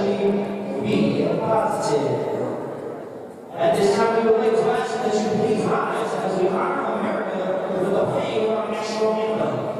especially be positive. At this time, we would like to ask that you please rise as we honor America with the playing of our national anthem.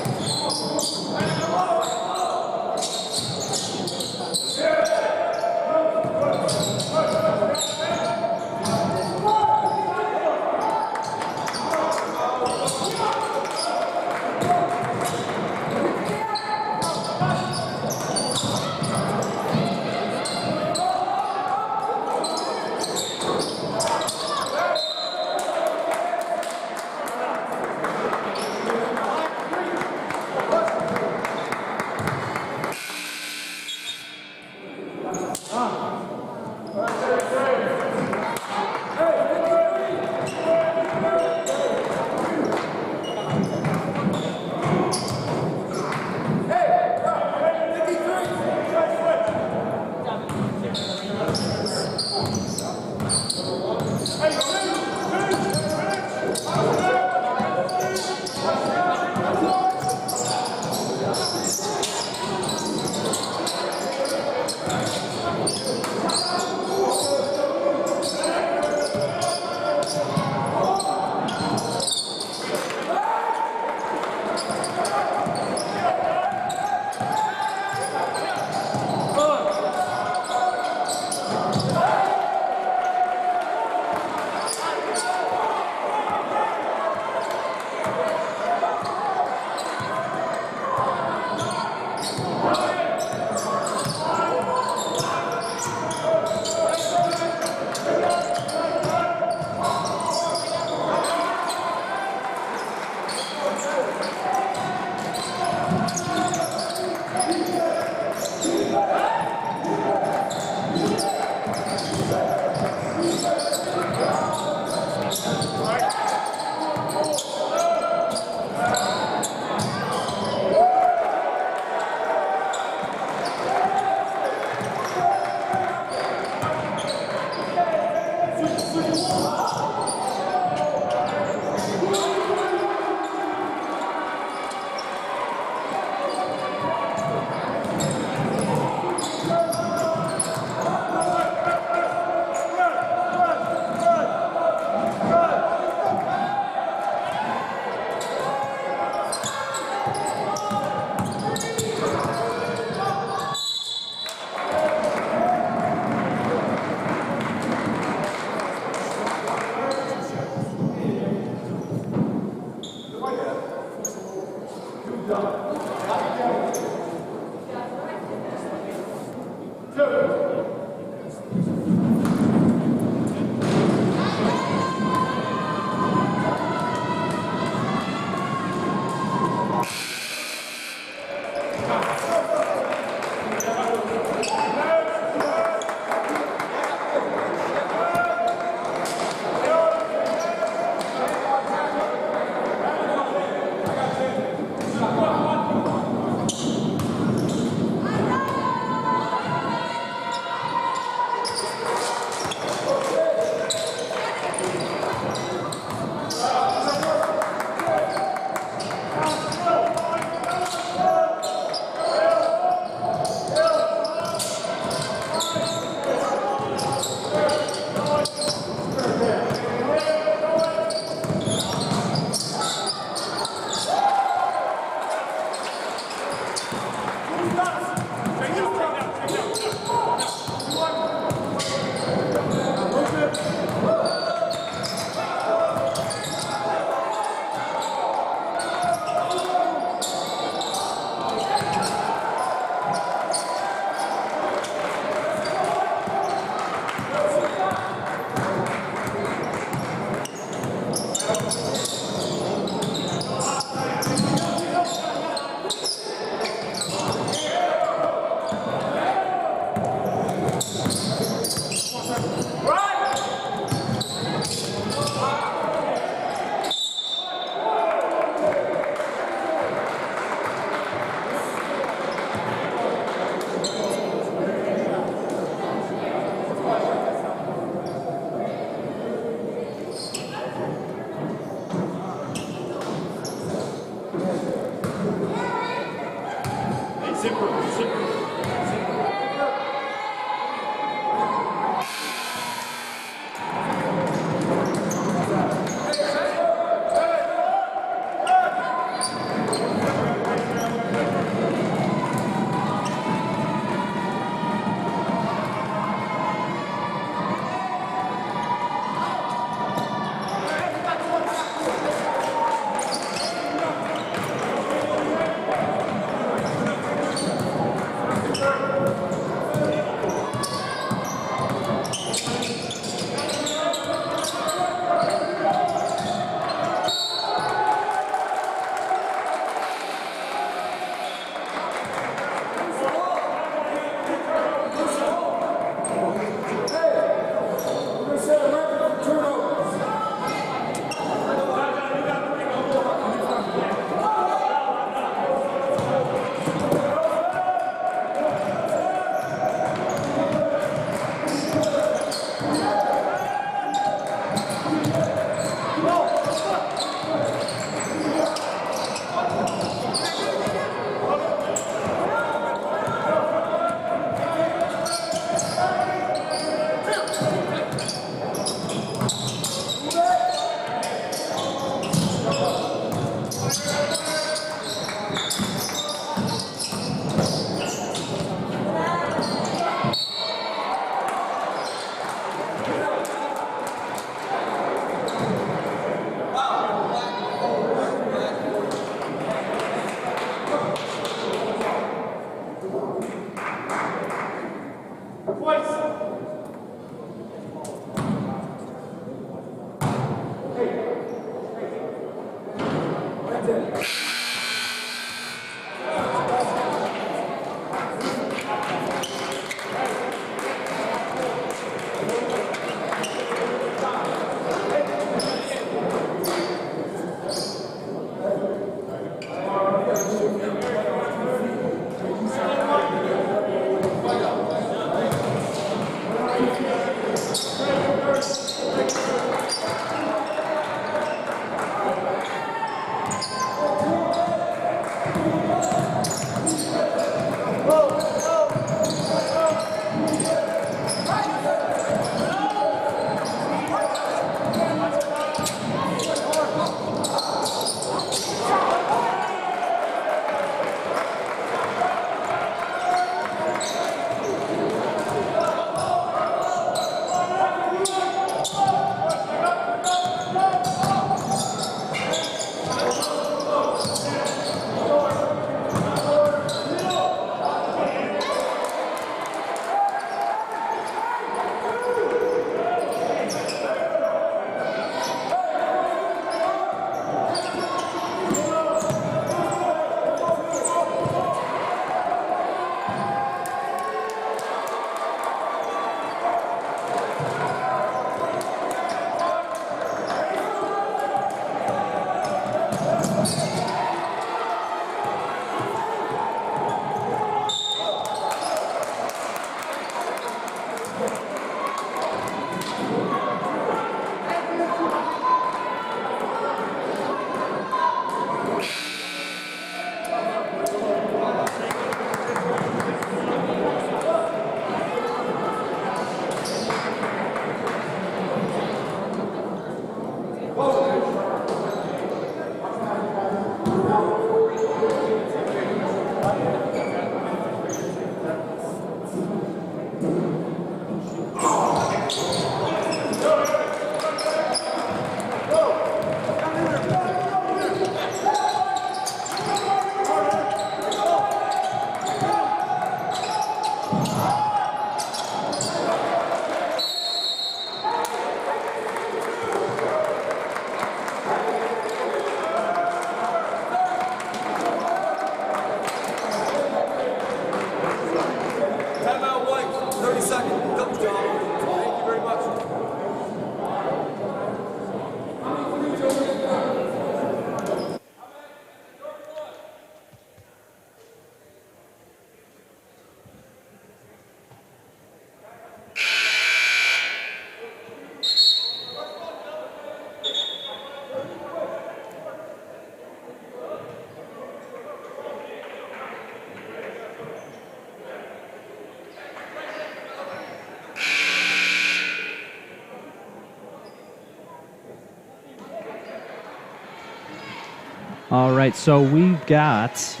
All right, so we've got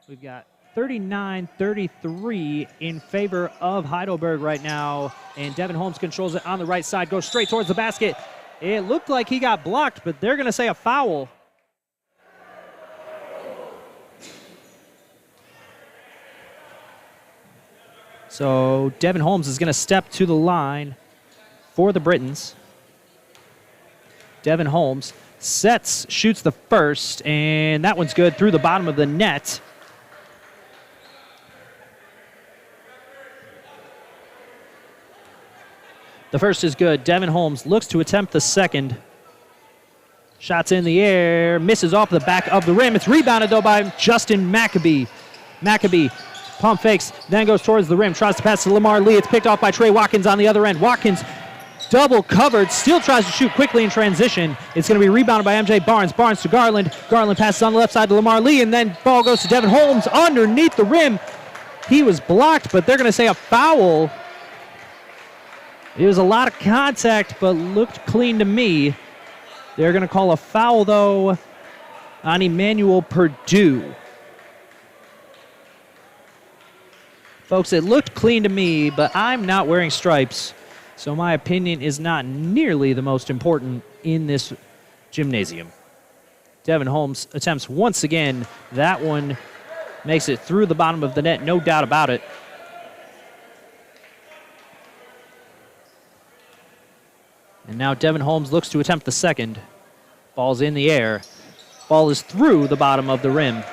We've got 39-33 in favor of Heidelberg right now, and Devin Holmes controls it on the right side, goes straight towards the basket. It looked like he got blocked, but they're going to say a foul. So Devin Holmes is going to step to the line for the Britons. Devin Holmes sets, shoots the first, and that one's good through the bottom of the net. The first is good. Devin Holmes looks to attempt the second. Shots in the air, misses off the back of the rim. It's rebounded, though, by Justin Maccabee. Maccabee pump fakes, then goes towards the rim, tries to pass to Lamar Lee. It's picked off by Trey Watkins on the other end. Watkins double covered, still tries to shoot quickly in transition. It's going to be rebounded by MJ Barnes. Barnes to Garland. Garland passes on the left side to Lamar Lee, and then ball goes to Devin Holmes underneath the rim. He was blocked, but they're going to say a foul. It was a lot of contact, but looked clean to me. They're going to call a foul, though, on Emmanuel Purdue. Folks, it looked clean to me, but I'm not wearing stripes, so my opinion is not nearly the most important in this gymnasium. Devin Holmes attempts once again. That one makes it through the bottom of the net, no doubt about it. And now Devin Holmes looks to attempt the second. Ball's in the air. Ball is through the bottom of the rim.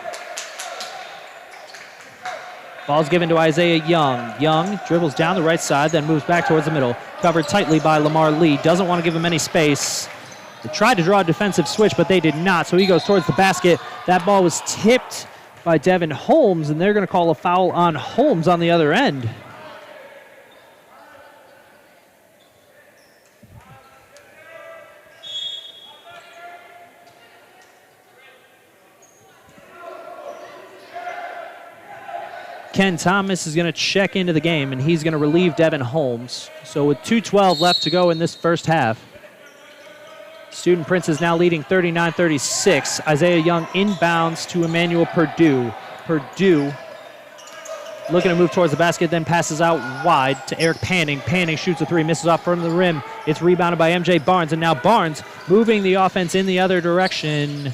Ball's given to Isaiah Young. Young dribbles down the right side, then moves back towards the middle. Covered tightly by Lamar Lee. Doesn't want to give him any space. They tried to draw a defensive switch, but they did not, so he goes towards the basket. That ball was tipped by Devin Holmes, and they're going to call a foul on Holmes on the other end. Ken Thomas is going to check into the game, and he's going to relieve Devin Holmes. So with 2:12 left to go in this first half, Student Prince is now leading 39-36. Isaiah Young inbounds to Emmanuel Purdue. Purdue looking to move towards the basket, then passes out wide to Eric Panning. Panning shoots a three, misses off from the rim. It's rebounded by MJ Barnes, and now Barnes moving the offense in the other direction.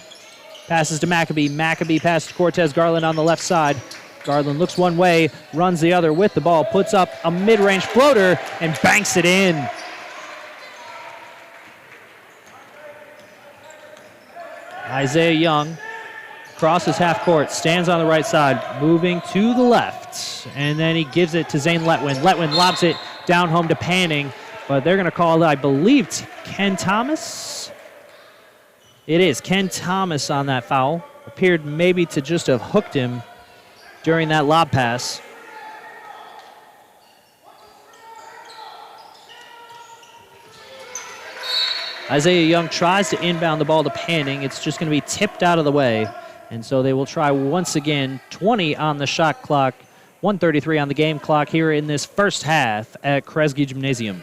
Passes to Maccabee. Maccabee passes to Cortez Garland on the left side. Garland looks one way, runs the other with the ball, puts up a mid-range floater, and banks it in. Isaiah Young crosses half court, stands on the right side, moving to the left, and then he gives it to Zane Letwin. Letwin lobs it down home to Panning, but they're going to call, I believe, Ken Thomas? It is Ken Thomas on that foul. Appeared maybe to just have hooked him during that lob pass. Isaiah Young tries to inbound the ball to Panning. It's just going to be tipped out of the way. And so they will try once again. 20 on the shot clock 1:33 on the game clock here in this first half at Kresge Gymnasium.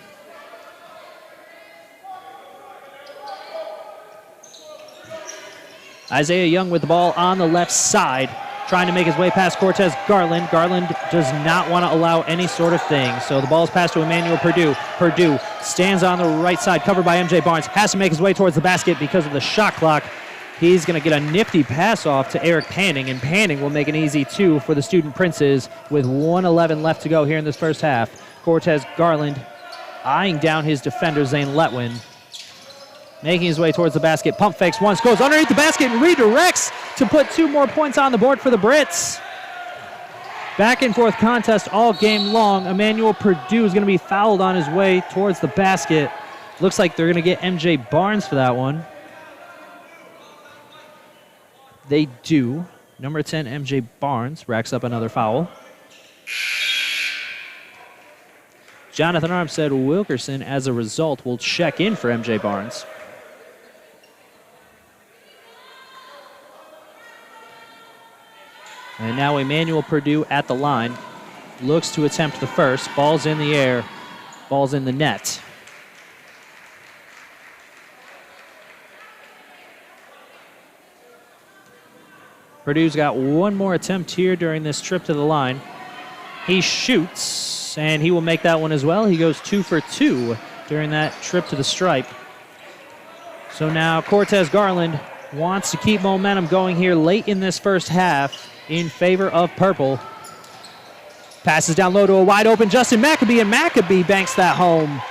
Isaiah Young with the ball on the left side, trying to make his way past Cortez Garland. Garland does not want to allow any sort of thing, so the ball is passed to Emmanuel Purdue. Purdue stands on the right side, covered by MJ Barnes, has to make his way towards the basket because of the shot clock. He's going to get a nifty pass off to Eric Panning, and Panning will make an easy 2 for the Student Princes with 1:11 left to go here in this first half. Cortez Garland eyeing down his defender, Zane Letwin, making his way towards the basket. Pump fakes once, goes underneath the basket and redirects to put 2 more points on the board for the Brits. Back and forth contest all game long. Emmanuel Purdue is going to be fouled on his way towards the basket. Looks like they're going to get MJ Barnes for that one. They do. Number 10, MJ Barnes, racks up another foul. Jonathan Armstead Wilkerson, as a result, will check in for MJ Barnes. And now Emmanuel Purdue at the line. Looks to attempt the first. Ball's in the air. Ball's in the net. Purdue's got one more attempt here during this trip to the line. He shoots, and he will make that one as well. He goes 2 for 2 during that trip to the stripe. So now Cortez Garland wants to keep momentum going here late in this first half in favor of purple. Passes down low to a wide open Justin Maccabee, and Maccabee banks that home.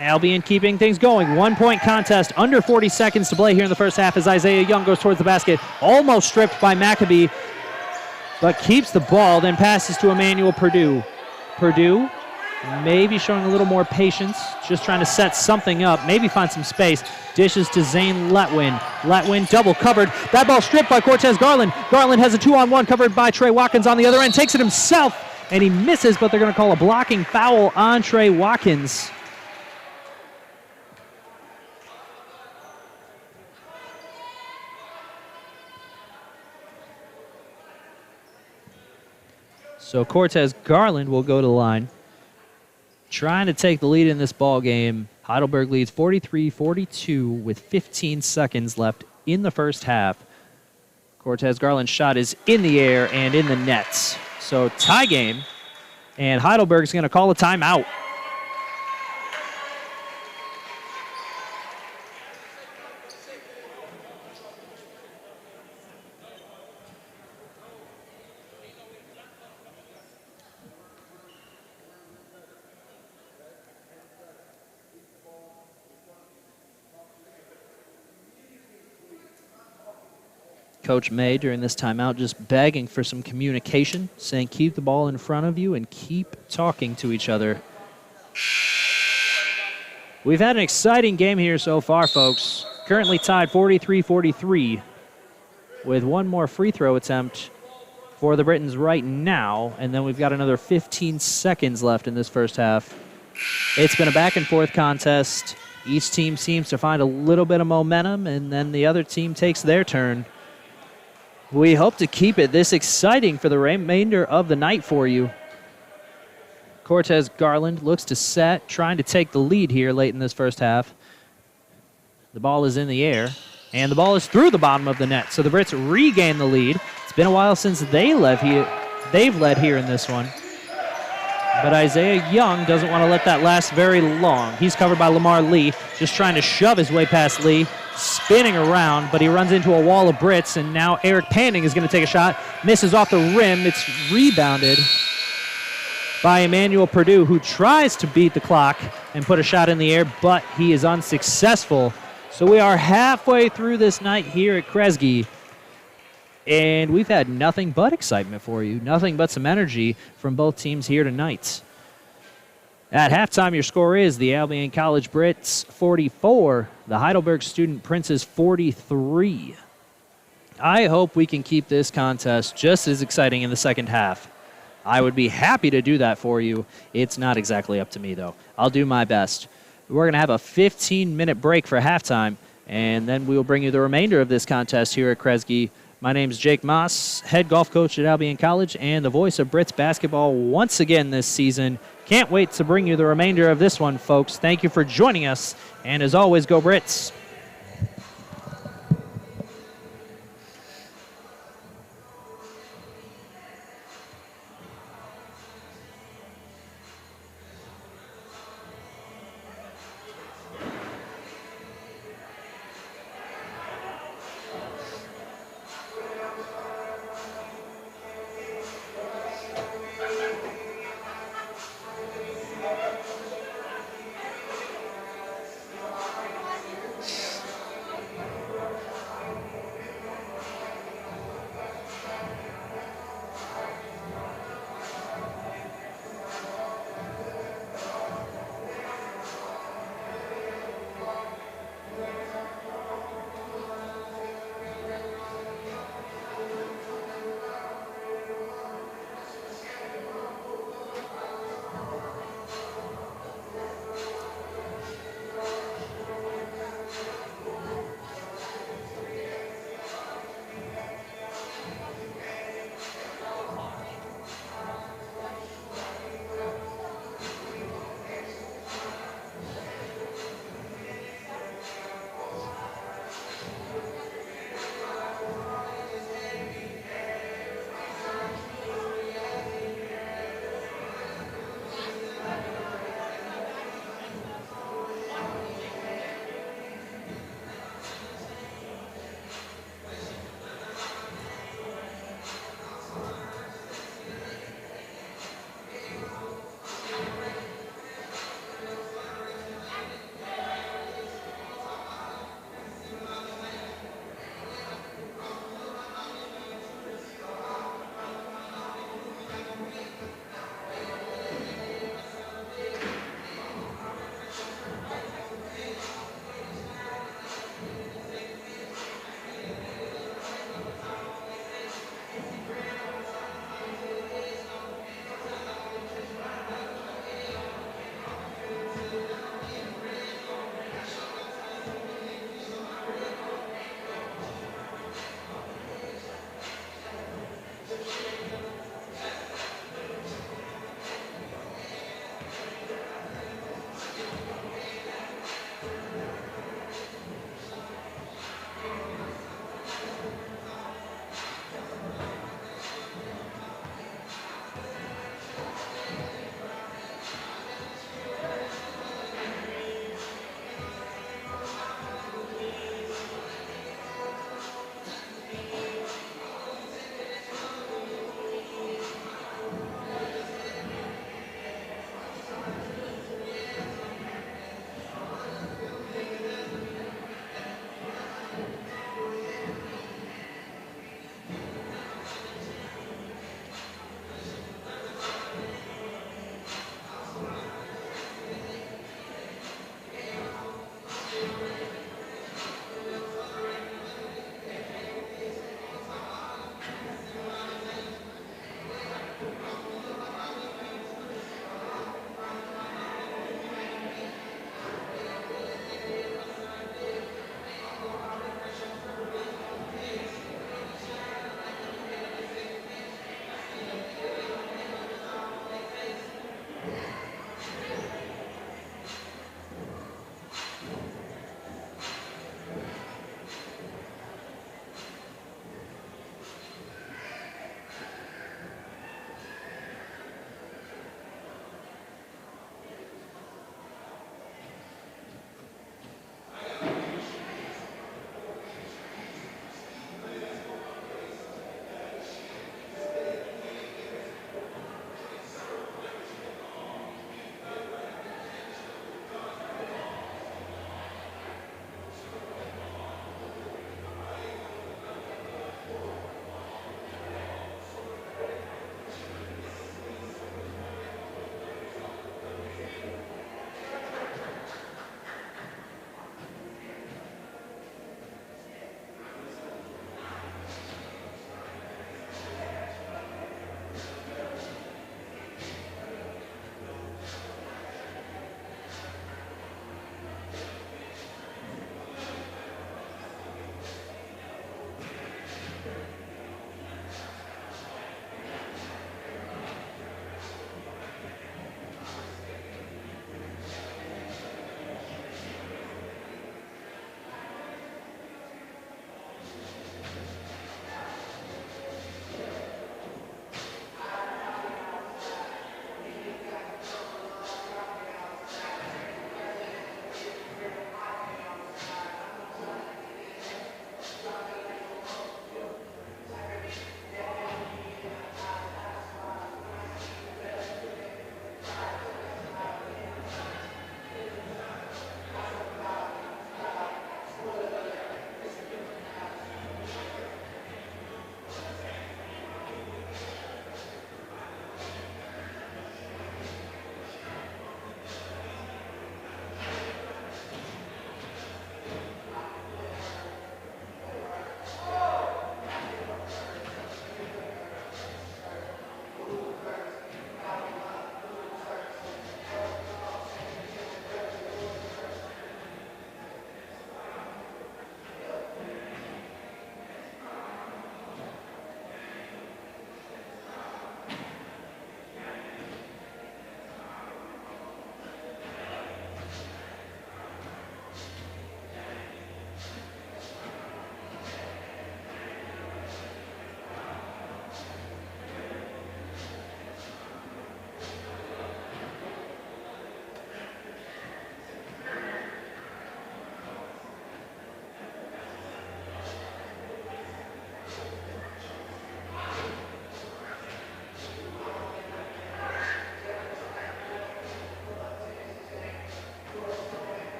Albion keeping things going. 1-point contest, under 40 seconds to play here in the first half as Isaiah Young goes towards the basket. Almost stripped by Maccabee, but keeps the ball, then passes to Emmanuel Purdue. Purdue maybe showing a little more patience, just trying to set something up, maybe find some space. Dishes to Zane Letwin. Letwin double covered. That ball stripped by Cortez Garland. Garland has a 2-on-1 covered by Trey Watkins on the other end. Takes it himself, and he misses, but they're going to call a blocking foul on Trey Watkins. So Cortez Garland will go to the line, trying to take the lead in this ball game. Heidelberg leads 43-42 with 15 seconds left in the first half. Cortez Garland's shot is in the air and in the nets. So tie game, and Heidelberg's going to call a timeout. Coach May during this timeout just begging for some communication, saying keep the ball in front of you and keep talking to each other. We've had an exciting game here so far, folks. Currently tied 43-43 with one more free throw attempt for the Britons right now, and then we've got another 15 seconds left in this first half. It's been a back and forth contest. Each team seems to find a little bit of momentum, and then the other team takes their turn. We hope to keep it this exciting for the remainder of the night for you. Cortez Garland looks to set, trying to take the lead here late in this first half. The ball is in the air, and the ball is through the bottom of the net. So the Brits regain the lead. It's been a while since they've led here in this one. But Isaiah Young doesn't want to let that last very long. He's covered by Lamar Lee, just trying to shove his way past Lee, spinning around, but he runs into a wall of Brits, and now Eric Panning is going to take a shot. Misses off the rim. It's rebounded by Emmanuel Purdue, who tries to beat the clock and put a shot in the air, but he is unsuccessful. So we are halfway through this night here at Kresge, and we've had nothing but excitement for you, nothing but some energy from both teams here tonight. At halftime, your score is the Albion College Brits 44, the Heidelberg Student Princes 43. I hope we can keep this contest just as exciting in the second half. I would be happy to do that for you. It's not exactly up to me, though. I'll do my best. We're going to have a 15-minute break for halftime, and then we will bring you the remainder of this contest here at Kresge My name is Jake Moss, head golf coach at Albion College and the voice of Brits basketball once again this season. Can't wait to bring you the remainder of this one, folks. Thank you for joining us, and as always, go Brits.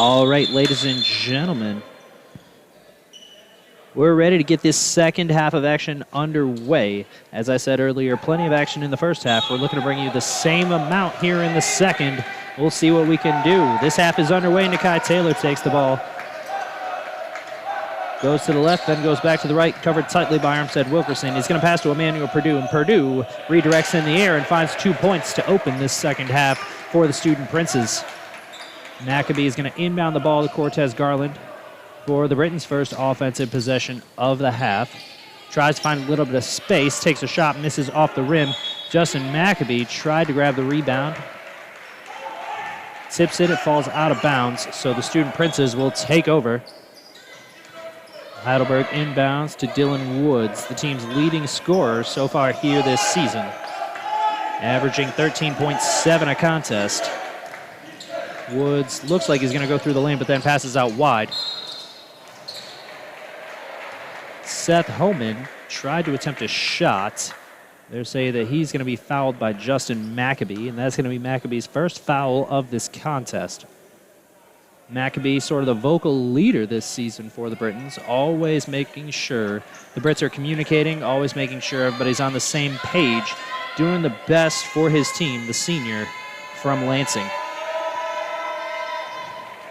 All right, ladies and gentlemen, we're ready to get this second half of action underway. As I said earlier, plenty of action in the first half. We're looking to bring you the same amount here in the second. We'll see what we can do. This half is underway. Nakai Taylor takes the ball. Goes to the left, then goes back to the right, covered tightly by Armstead Wilkerson. He's going to pass to Emmanuel Purdue, and Purdue redirects in the air and finds 2 points to open this second half for the Student Princes. Maccabee is going to inbound the ball to Cortez Garland for the Britons' first offensive possession of the half. Tries to find a little bit of space, takes a shot, misses off the rim. Justin Maccabee tried to grab the rebound. Tips it falls out of bounds, so the Student Princes will take over. Heidelberg inbounds to Dylan Woods, the team's leading scorer so far here this season, averaging 13.7 a contest. Woods looks like he's going to go through the lane, but then passes out wide. Seth Homan tried to attempt a shot. They're saying that he's going to be fouled by Justin Maccabee, and that's going to be Maccabee's first foul of this contest. Maccabee, sort of the vocal leader this season for the Britons, always making sure the Brits are communicating, always making sure everybody's on the same page, doing the best for his team, the senior from Lansing.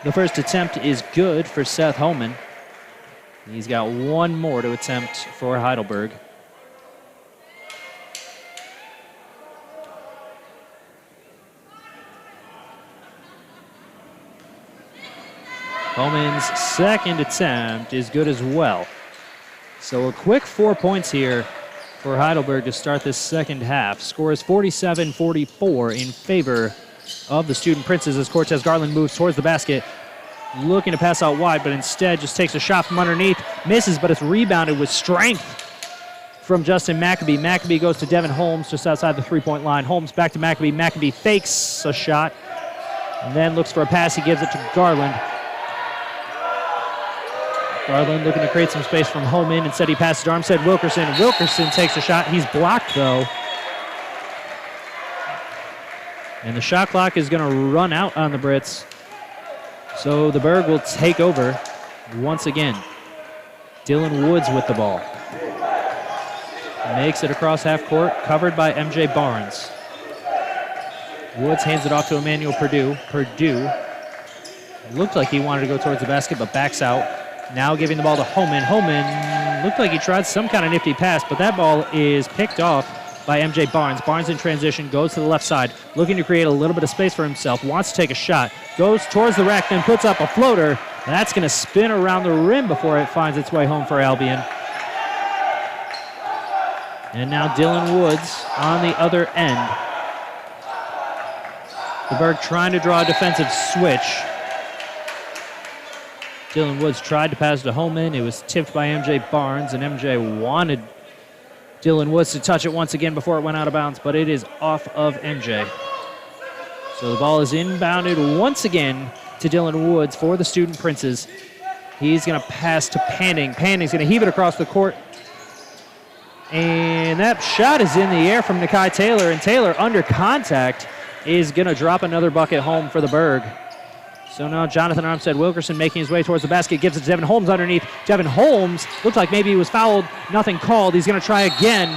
The first attempt is good for Seth Homan. He's got one more to attempt for Heidelberg. Homan's second attempt is good as well. So a quick 4 points here for Heidelberg to start this second half. Score is 47-44 in favor of the Student Princes as Cortez Garland moves towards the basket, looking to pass out wide, but instead just takes a shot from underneath, misses, but it's rebounded with strength from Justin Maccabee. Maccabee goes to Devin Holmes just outside the three-point line. Holmes back to Maccabee. Maccabee fakes a shot and then looks for a pass. He gives it to Garland. Garland looking to create some space from Homan. Instead, he passes to Armstead Wilkerson. Wilkerson takes a shot. He's blocked, though. And the shot clock is going to run out on the Brits. So the Berg will take over once again. Dylan Woods with the ball. Makes it across half court, covered by MJ Barnes. Woods hands it off to Emmanuel Purdue. Purdue looked like he wanted to go towards the basket, but backs out. Now giving the ball to Homan. Homan looked like he tried some kind of nifty pass, but that ball is picked off by MJ Barnes. Barnes in transition, goes to the left side, looking to create a little bit of space for himself, wants to take a shot, goes towards the rack, then puts up a floater. That's going to spin around the rim before it finds its way home for Albion. And now Dylan Woods on the other end. The Berg trying to draw a defensive switch. Dylan Woods tried to pass to Holman. It was tipped by MJ Barnes, and MJ wanted Dylan Woods to touch it once again before it went out of bounds, but it is off of MJ. So the ball is inbounded once again to Dylan Woods for the Student Princes. He's going to pass to Panning. Panning's going to heave it across the court. And that shot is in the air from Nakai Taylor, and Taylor, under contact, is going to drop another bucket home for the Berg. So now Jonathan Armstead Wilkerson making his way towards the basket, gives it to Devin Holmes underneath. Devin Holmes looked like maybe he was fouled, nothing called. He's going to try again.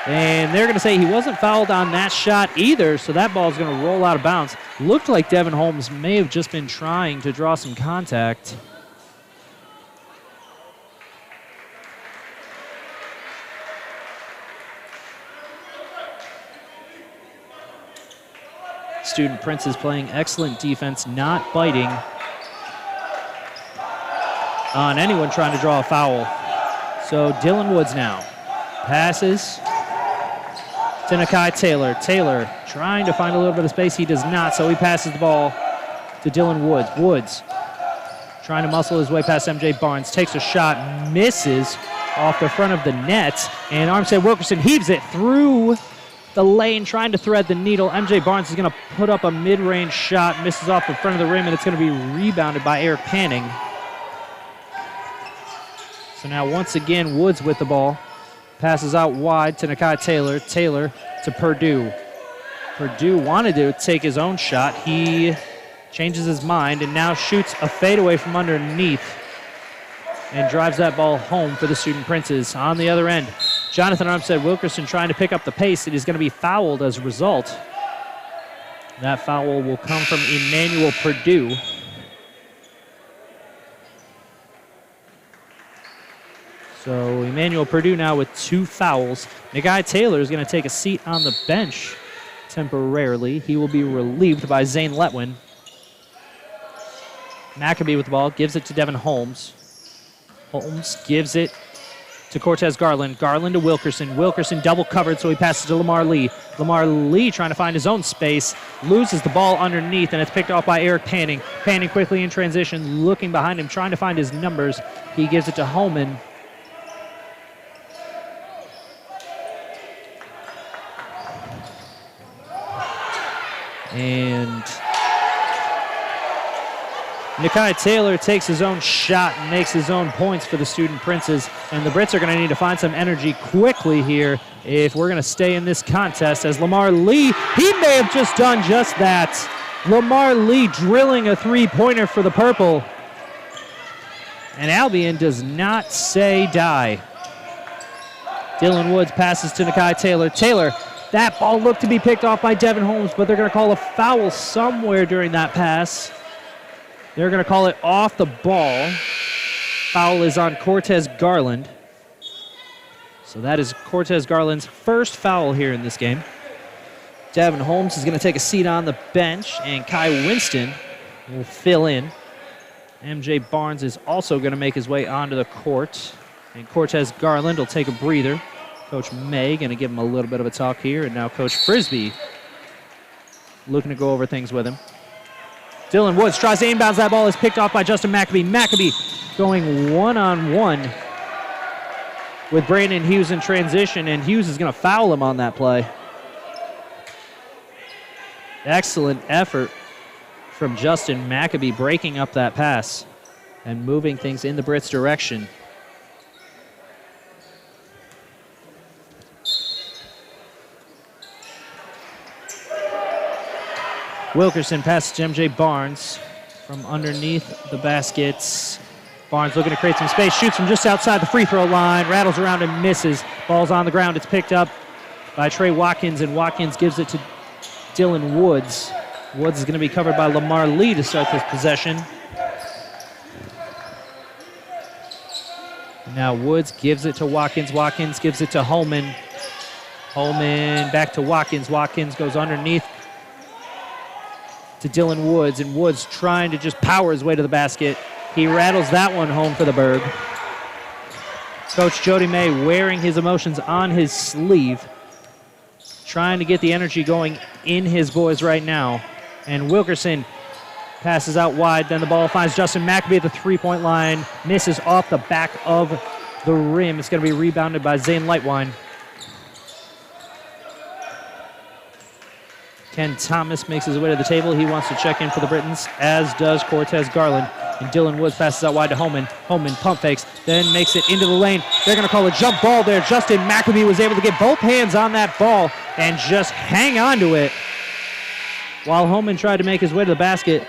And they're going to say he wasn't fouled on that shot either, so that ball is going to roll out of bounds. Looked like Devin Holmes may have just been trying to draw some contact. Student Princes playing excellent defense, not biting on anyone trying to draw a foul. So Dylan Woods now passes to Nakai Taylor. Taylor trying to find a little bit of space. He does not, so he passes the ball to Dylan Woods. Woods trying to muscle his way past MJ Barnes. Takes a shot, misses off the front of the net, and Armstead Wilkerson heaves it through the lane, trying to thread the needle. MJ Barnes is going to put up a mid-range shot, misses off the front of the rim, and it's going to be rebounded by Eric Panning. So now once again, Woods with the ball. Passes out wide to Nakai Taylor. Taylor to Purdue. Purdue wanted to take his own shot. He changes his mind and now shoots a fadeaway from underneath and drives that ball home for the Student Princes. On the other end, Jonathan Armstead Wilkerson trying to pick up the pace. It is going to be fouled as a result. That foul will come from Emmanuel Purdue. So Emmanuel Purdue now with 2 fouls. Nagai Taylor is going to take a seat on the bench temporarily. He will be relieved by Zane Letwin. Maccabee with the ball, gives it to Devin Holmes. Holmes gives it to Cortez Garland. Garland to Wilkerson. Wilkerson double covered, so he passes to Lamar Lee. Lamar Lee trying to find his own space, loses the ball underneath, and it's picked off by Eric Panning. Panning quickly in transition, looking behind him, trying to find his numbers. He gives it to Holman. And Nakai Taylor takes his own shot and makes his own points for the Student Princes. And the Brits are going to need to find some energy quickly here if we're going to stay in this contest, as Lamar Lee, he may have just done just that. Lamar Lee drilling a 3-pointer for the Purple. And Albion does not say die. Dylan Woods passes to Nakai Taylor. Taylor, that ball looked to be picked off by Devin Holmes, but they're going to call a foul somewhere during that pass. They're going to call it off the ball. Foul is on Cortez Garland. So that is Cortez Garland's first foul here in this game. Devin Holmes is going to take a seat on the bench, and Kai Winston will fill in. MJ Barnes is also going to make his way onto the court. And Cortez Garland will take a breather. Coach May going to give him a little bit of a talk here. And now Coach Frisbee looking to go over things with him. Dylan Woods tries to inbounds. That ball is picked off by Justin Maccabee. Maccabee going one-on-one with Brandon Hughes in transition, and Hughes is going to foul him on that play. Excellent effort from Justin Maccabee breaking up that pass and moving things in the Brits' direction. Wilkerson passes to MJ Barnes from underneath the baskets. Barnes looking to create some space, shoots from just outside the free throw line, rattles around and misses. Ball's on the ground. It's picked up by Trey Watkins, and Watkins gives it to Dylan Woods. Woods is going to be covered by Lamar Lee to start this possession. Now Woods gives it to Watkins. Watkins gives it to Holman. Holman back to Watkins. Watkins goes underneath to Dylan Woods, and Woods trying to just power his way to the basket. He rattles that one home for the Berg. Coach Jody May wearing his emotions on his sleeve, trying to get the energy going in his boys right now. And Wilkerson passes out wide, then the ball finds Justin Maccabee at the three-point line, misses off the back of the rim. It's going to be rebounded by Zane Lightwine. Ken Thomas makes his way to the table. He wants to check in for the Britons, as does Cortez Garland. And Dylan Woods passes out wide to Holman. Holman pump fakes, then makes it into the lane. They're going to call a jump ball there. Justin Maccabee was able to get both hands on that ball and just hang on to it while Holman tried to make his way to the basket.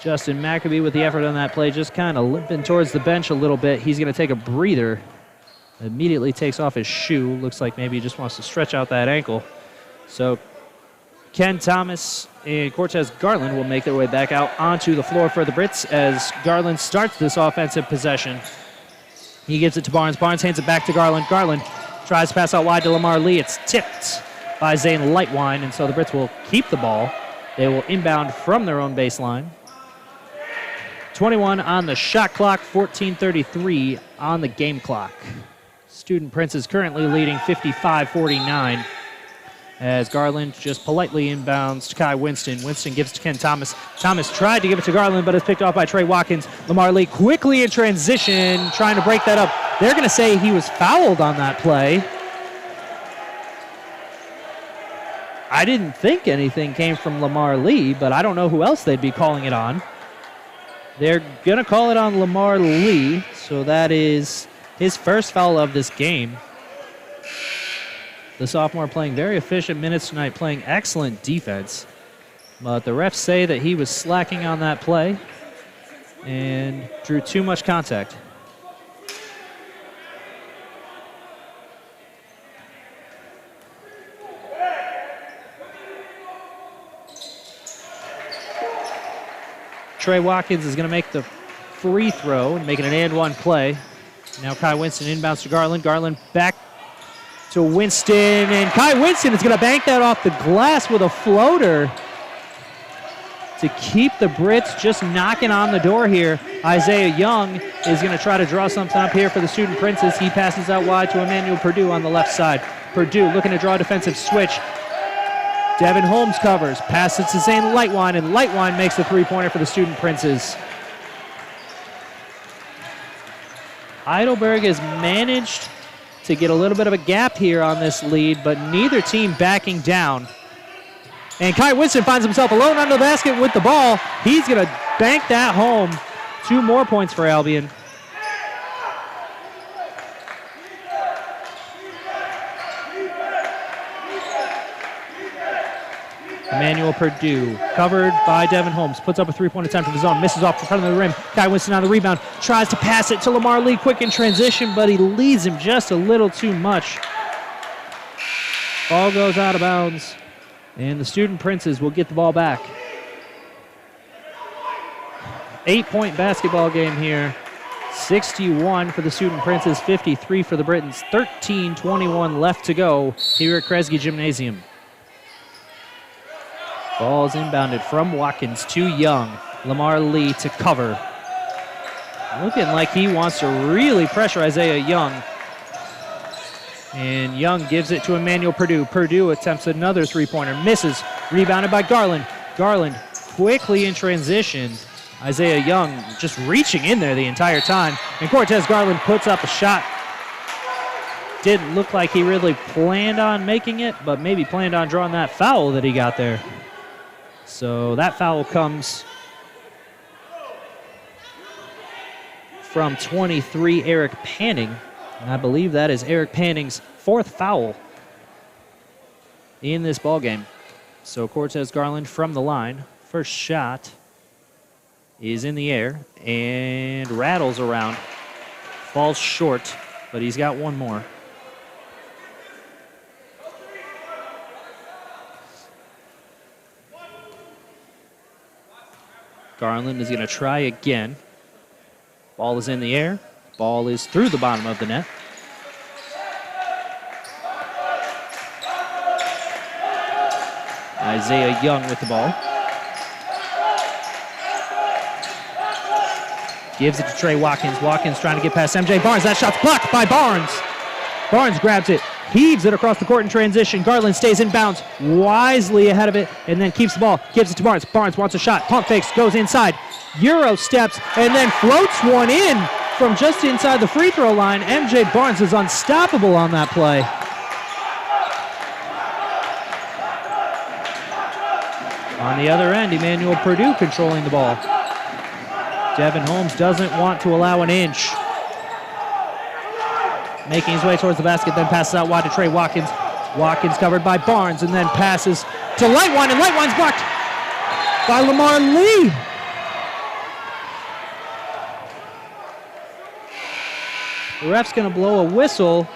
Justin Maccabee with the effort on that play, just kind of limping towards the bench a little bit. He's going to take a breather. Immediately takes off his shoe. Looks like maybe he just wants to stretch out that ankle. So Ken Thomas and Cortez Garland will make their way back out onto the floor for the Brits as Garland starts this offensive possession. He gives it to Barnes. Barnes hands it back to Garland. Garland tries to pass out wide to Lamar Lee. It's tipped by Zane Lightwine, and so the Brits will keep the ball. They will inbound from their own baseline. 21 on the shot clock, 14:33 on the game clock. Student Princes currently leading 55-49. As Garland just politely inbounds to Kai Winston. Winston gives it to Ken Thomas. Thomas tried to give it to Garland, but it's picked off by Trey Watkins. Lamar Lee quickly in transition, trying to break that up. They're going to say he was fouled on that play. I didn't think anything came from Lamar Lee, but I don't know who else they'd be calling it on. They're going to call it on Lamar Lee, so that is his first foul of this game. The sophomore playing very efficient minutes tonight, playing excellent defense. But the refs say that he was slacking on that play and drew too much contact. Trey Watkins is going to make the free throw and make it an and-one play. Now Kai Winston inbounds to Garland. Garland back to Winston, and Kai Winston is going to bank that off the glass with a floater to keep the Brits just knocking on the door here. Isaiah Young is going to try to draw something up here for the Student Princes. He passes out wide to Emmanuel Purdue on the left side. Purdue looking to draw a defensive switch. Devin Holmes covers, passes to Zane Lightwine, and Lightwine makes the three-pointer for the Student Princes. Heidelberg has managed to get a little bit of a gap here on this lead, but neither team backing down. And Kai Winston finds himself alone under the basket with the ball. He's going to bank that home. 2 more points for Albion. Emmanuel Purdue, covered by Devin Holmes, puts up a three-point attempt of his own, misses off the front of the rim. Kai Winston on the rebound, tries to pass it to Lamar Lee, quick in transition, but he leads him just a little too much. Ball goes out of bounds, and the Student Princes will get the ball back. 8-point basketball game here. 61 for the Student Princes, 53 for the Britons. 13:21 left to go here at Kresge Gymnasium. Ball is inbounded from Watkins to Young. Lamar Lee to cover. Looking like he wants to really pressure Isaiah Young. And Young gives it to Emmanuel Purdue. Purdue attempts another three-pointer, misses. Rebounded by Garland. Garland quickly in transition. Isaiah Young just reaching in there the entire time. And Cortez Garland puts up a shot. Didn't look like he really planned on making it, but maybe planned on drawing that foul that he got there. So that foul comes from 23, Eric Panning. And I believe that is Eric Panning's 4th foul in this ballgame. So Cortez Garland from the line. First shot is in the air and rattles around. Falls short, but he's got one more. Garland is going to try again. Ball is in the air. Ball is through the bottom of the net. Isaiah Young with the ball. Gives it to Trey Watkins. Watkins trying to get past MJ Barnes. That shot's blocked by Barnes. Barnes grabs it, heaves it across the court in transition. Garland stays in bounds, wisely ahead of it, and then keeps the ball. Gives it to Barnes. Barnes wants a shot. Pump fakes, goes inside. Euro steps, and then floats one in from just inside the free throw line. MJ Barnes is unstoppable on that play. On the other end, Emmanuel Purdue controlling the ball. Devin Holmes doesn't want to allow an inch. Making his way towards the basket, then passes out wide to Trey Watkins. Watkins covered by Barnes, and then passes to Lightwine, and Lightwine's blocked by Lamar Lee. The ref's going to blow a whistle.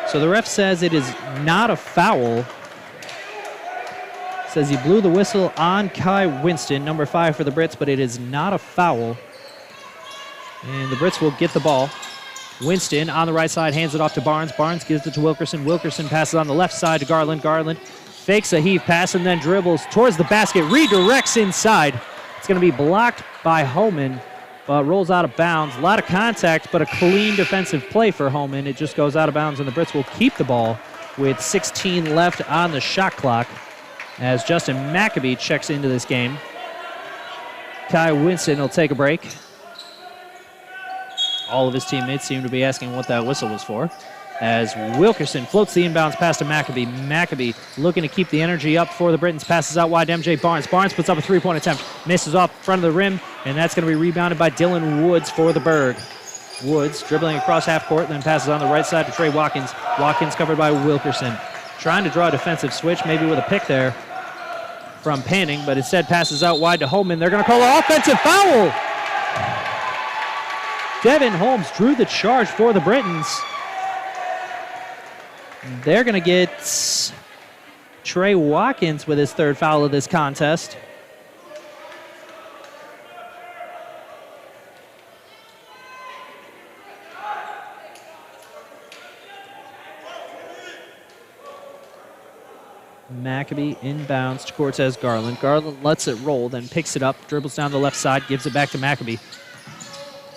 So the ref says it is not a foul. Says he blew the whistle on Kai Winston, number 5 for the Brits, but it is not a foul. And the Brits will get the ball. Winston on the right side hands it off to Barnes. Barnes gives it to Wilkerson. Wilkerson passes on the left side to Garland. Garland fakes a heave pass and then dribbles towards the basket, redirects inside. It's going to be blocked by Homan, but rolls out of bounds. A lot of contact, but a clean defensive play for Homan. It just goes out of bounds, and the Brits will keep the ball with 16 left on the shot clock as Justin Maccabee checks into this game. Kai Winston will take a break. All of his teammates seem to be asking what that whistle was for. as Wilkerson floats the inbounds pass to Maccabee. Maccabee looking to keep the energy up for the Britons. Passes out wide to MJ Barnes. Barnes puts up a three-point attempt. Misses off front of the rim, and that's going to be rebounded by Dylan Woods for the Berg. Woods dribbling across half court, then passes on the right side to Trey Watkins. Watkins covered by Wilkerson. Trying to draw a defensive switch, maybe with a pick there from Panning, but instead passes out wide to Holman. They're going to call an offensive foul. Devin Holmes drew the charge for the Britons. They're going to get Trey Watkins with his third foul of this contest. Maccabee inbounds to Cortez Garland. Garland lets it roll, then picks it up, dribbles down the left side, gives it back to Maccabee.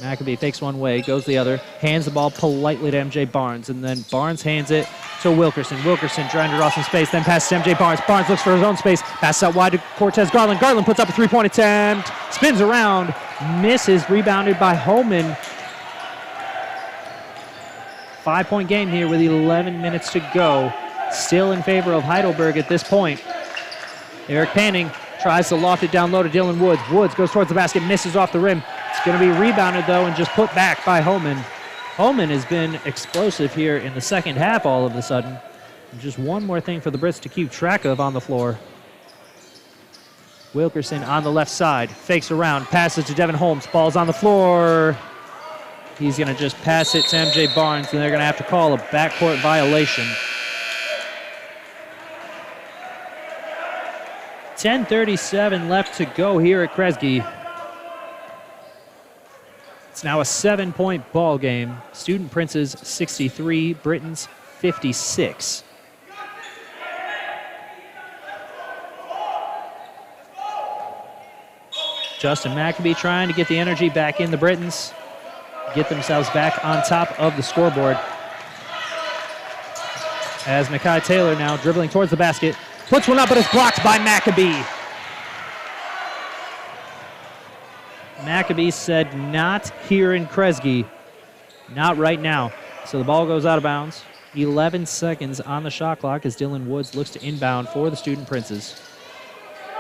Maccabee fakes one way, goes the other, hands the ball politely to MJ Barnes, and then Barnes hands it to Wilkerson. Wilkerson trying to draw some space, then passes to MJ Barnes. Barnes looks for his own space, passes out wide to Cortez Garland. Garland puts up a three-point attempt, spins around, misses, rebounded by Holman. 5-point game here with 11 minutes to go. Still in favor of Heidelberg at this point. Eric Panning tries to loft it down low to Dylan Woods. Woods goes towards the basket, misses off the rim. It's going to be rebounded, though, and just put back by Holman. Holman has been explosive here in the second half all of a sudden. Just one more thing for the Brits to keep track of on the floor. Wilkerson on the left side, fakes around, passes to Devin Holmes. Ball's on the floor. He's going to just pass it to MJ Barnes, and they're going to have to call a backcourt violation. 10:37 left to go here at Kresge. It's now a 7-point ball game. Student Princes 63, Britons 56. Justin Maccabee trying to get the energy back in the Britons, get themselves back on top of the scoreboard. As Mackay Taylor now dribbling towards the basket, puts one up, but it's blocked by Maccabee. Maccabee said, not here in Kresge. Not right now. So the ball goes out of bounds. 11 seconds on the shot clock as Dylan Woods looks to inbound for the Student Princes.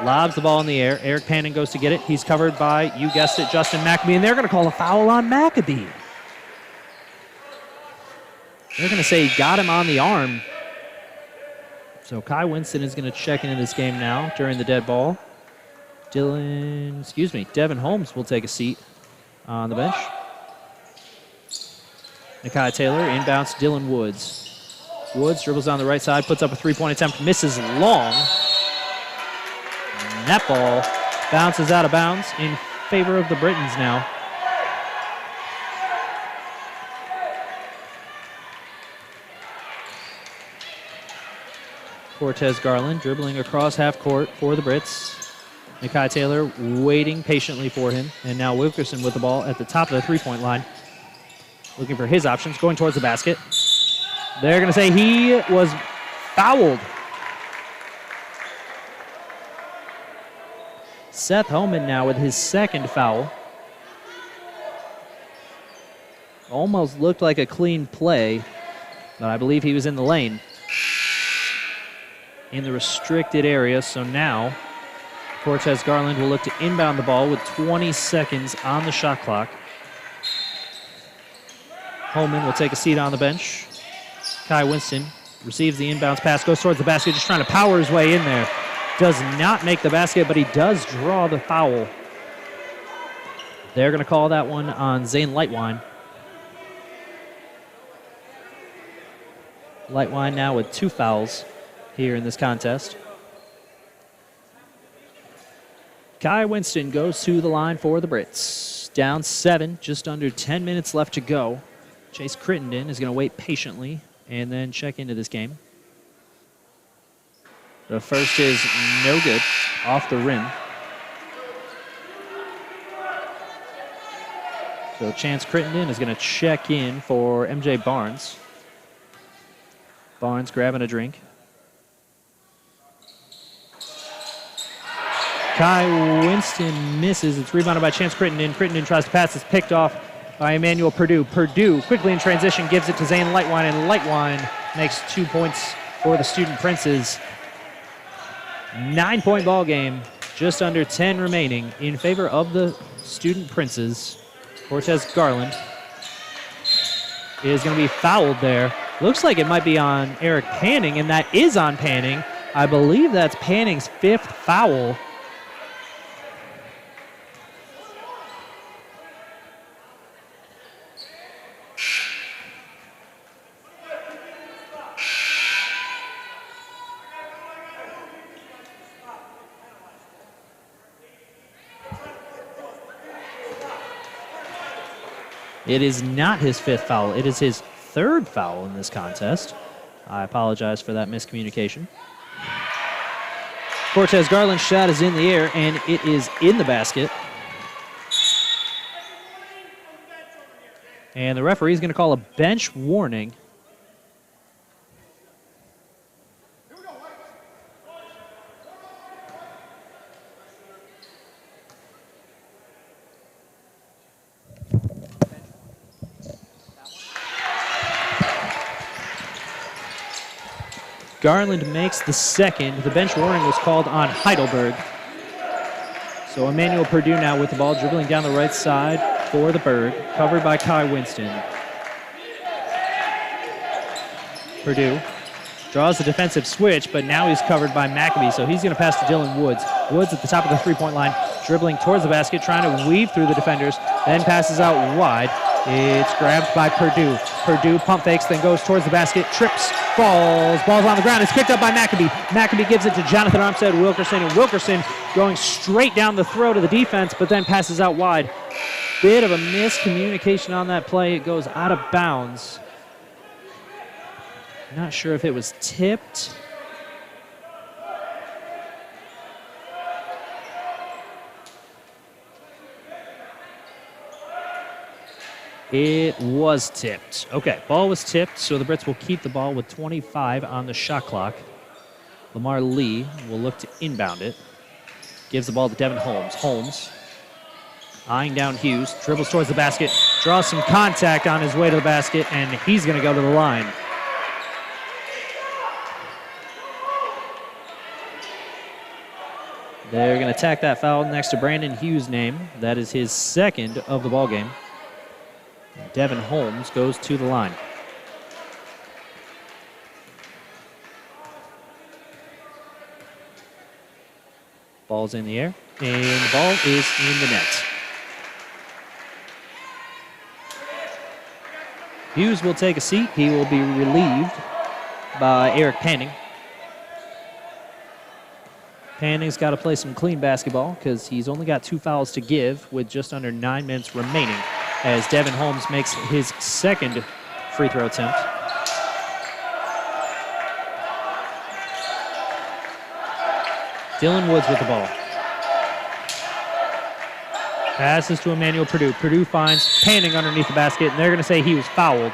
Lobs the ball in the air. Eric Panning goes to get it. He's covered by, you guessed it, Justin Maccabee, and they're going to call a foul on Maccabee. They're going to say he got him on the arm. So Kai Winston is going to check into this game now during the dead ball. Devin Holmes will take a seat on the bench. Mackay Taylor inbounds to Dylan Woods. Woods dribbles on the right side, puts up a three-point attempt, misses long. And that ball bounces out of bounds in favor of the Britons now. Cortez Garland dribbling across half court for the Brits. Mackay Taylor waiting patiently for him. And now Wilkerson with the ball at the top of the three-point line. Looking for his options, going towards the basket. They're going to say he was fouled. Seth Holman now with his second foul. Almost looked like a clean play, but I believe he was in the lane, in the restricted area. So now Cortez Garland will look to inbound the ball with 20 seconds on the shot clock. Holman will take a seat on the bench. Kai Winston receives the inbounds pass, goes towards the basket, just trying to power his way in there. Does not make the basket, but he does draw the foul. They're going to call that one on Zane Lightwine. Lightwine now with 2 fouls here in this contest. Kai Winston goes to the line for the Brits. Down 7, just under 10 minutes left to go. Chase Crittenden is going to wait patiently and then check into this game. The first is no good, off the rim. So Chance Crittenden is going to check in for MJ Barnes. Barnes grabbing a drink. Kai Winston misses. It's rebounded by Chance Crittenden. Crittenden tries to pass. It's picked off by Emmanuel Purdue. Purdue quickly in transition gives it to Zane Lightwine, and Lightwine makes 2 points for the Student Princes. 9-point ball game, just under 10 remaining in favor of the Student Princes. Cortez Garland is going to be fouled there. Looks like it might be on Eric Panning, and that is on Panning. I believe that's Panning's 5th foul. It is not his 5th foul. It is his 3rd foul in this contest. I apologize for that miscommunication. Cortez Garland's shot is in the air, and it is in the basket. And the referee is going to call a bench warning. Garland makes the 2nd. The bench warning was called on Heidelberg. So Emmanuel Purdue now with the ball, dribbling down the right side for the Berg, covered by Kai Winston. Purdue draws the defensive switch, but now he's covered by McAbee, so he's going to pass to Dylan Woods. Woods at the top of the three-point line, dribbling towards the basket, trying to weave through the defenders, then passes out wide. It's grabbed by Purdue. Purdue pump fakes, then goes towards the basket, trips, falls. Ball's on the ground. It's picked up by McAbee. McAbee gives it to Jonathan Armstead Wilkerson, and Wilkerson going straight down the throat of the defense, but then passes out wide. Bit of a miscommunication on that play. It goes out of bounds. Not sure if it was tipped. It was tipped. Okay, ball was tipped, so the Brits will keep the ball with 25 on the shot clock. Lamar Lee will look to inbound it. Gives the ball to Devin Holmes. Holmes eyeing down Hughes, dribbles towards the basket, draws some contact on his way to the basket, and he's going to go to the line. They're going to tack that foul next to Brandon Hughes' name. That is his 2nd of the ball game. Devin Holmes goes to the line. Ball's in the air, and the ball is in the net. Hughes will take a seat. He will be relieved by Eric Panning. Panning's got to play some clean basketball because he's only got 2 fouls to give with just under 9 minutes remaining, as Devin Holmes makes his 2nd free throw attempt. Dylan Woods with the ball. Passes to Emmanuel Purdue. Purdue finds Panning underneath the basket, and they're going to say he was fouled.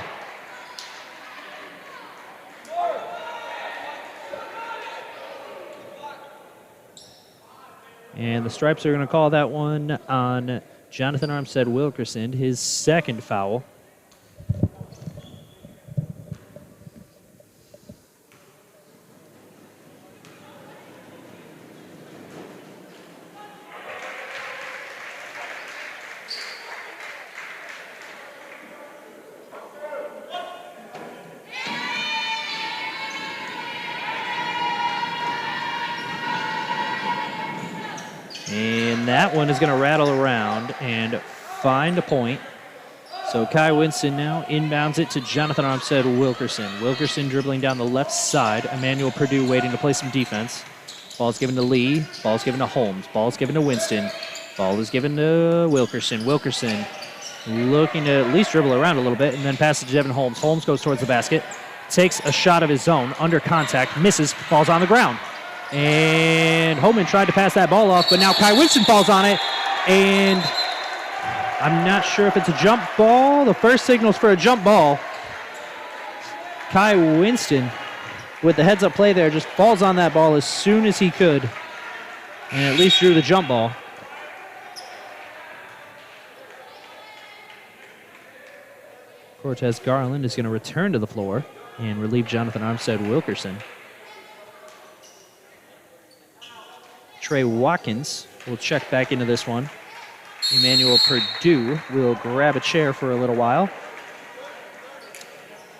And the Stripes are going to call that one on Jonathan Armstead Wilkerson, his 2nd foul. And that one is going to rattle around and find a point. So Kai Winston now inbounds it to Jonathan Armstead Wilkerson. Wilkerson dribbling down the left side. Emmanuel Purdue waiting to play some defense. Ball's given to Lee. Ball's given to Holmes. Ball's given to Winston. Ball is given to Wilkerson. Wilkerson looking to at least dribble around a little bit and then pass it to Devin Holmes. Holmes goes towards the basket. Takes a shot of his own under contact. Misses. Ball's on the ground. And Homan tried to pass that ball off, but now Kai Winston falls on it. And I'm not sure if it's a jump ball. The first signal's for a jump ball. Kai Winston, with the heads-up play there, just falls on that ball as soon as he could. And at least drew the jump ball. Cortez Garland is going to return to the floor and relieve Jonathan Armstead Wilkerson. Trey Watkins will check back into this one. Emmanuel Purdue will grab a chair for a little while.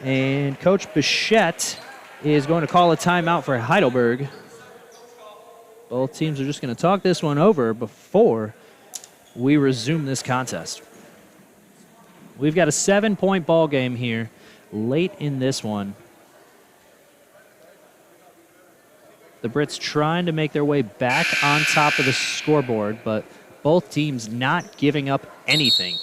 And Coach Bichette is going to call a timeout for Heidelberg. Both teams are just going to talk this one over before we resume this contest. We've got a 7-point ball game here late in this one. The Brits trying to make their way back on top of the scoreboard, but both teams not giving up anything.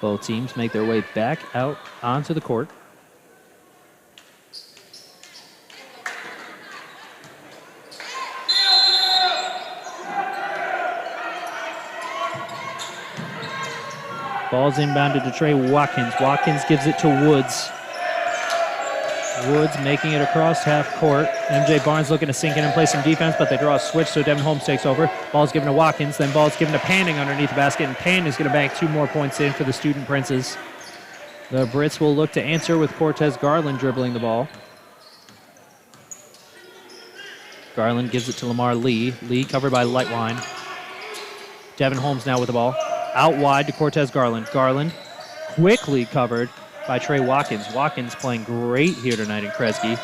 Both teams make their way back out onto the court. Ball's inbounded to Trey Watkins. Watkins gives it to Woods. Woods making it across half court. MJ Barnes looking to sink in and play some defense, but they draw a switch, so Devin Holmes takes over. Ball's given to Watkins, then ball's given to Panning underneath the basket, and Panning is going to bank 2 more points in for the Student Princes. The Brits will look to answer with Cortez Garland dribbling the ball. Garland gives it to Lamar Lee. Lee covered by Lightwine. Devin Holmes now with the ball. Out wide to Cortez Garland. Garland quickly covered by Trey Watkins. Watkins playing great here tonight in Kresge.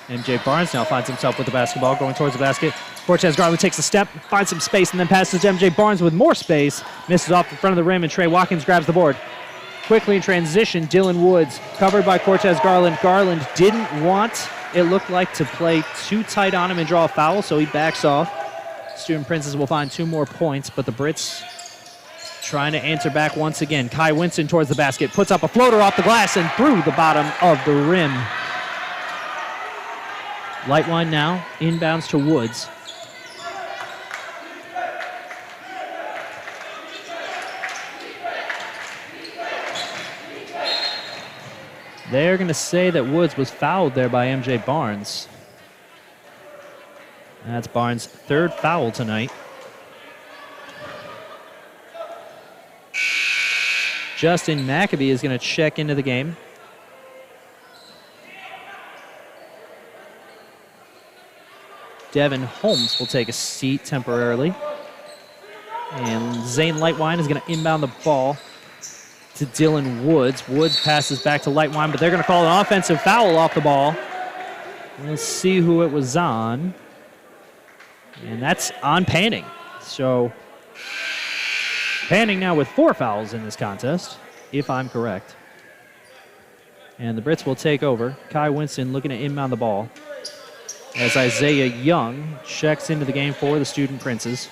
MJ Barnes now finds himself with the basketball, going towards the basket. Cortez Garland takes a step, finds some space, and then passes to MJ Barnes with more space. Misses off the front of the rim, and Trey Watkins grabs the board. Quickly in transition, Dylan Woods, covered by Cortez Garland. Garland didn't want, it looked like, to play too tight on him and draw a foul, so he backs off. Student Princes will find 2 more points, but the Brits trying to answer back once again. Kai Winston towards the basket, puts up a floater off the glass and through the bottom of the rim. Lightwine now inbounds to Woods. They're going to say that Woods was fouled there by MJ Barnes. That's Barnes' 3rd foul tonight. Justin Maccabee is going to check into the game. Devin Holmes will take a seat temporarily. And Zane Lightwine is going to inbound the ball to Dylan Woods. Woods passes back to Lightwine, but they're going to call an offensive foul off the ball. Let's see who it was on. And that's on Panning. So Panning now with 4 fouls in this contest, if I'm correct. And the Brits will take over. Kai Winston looking to inbound the ball as Isaiah Young checks into the game for the Student Princes.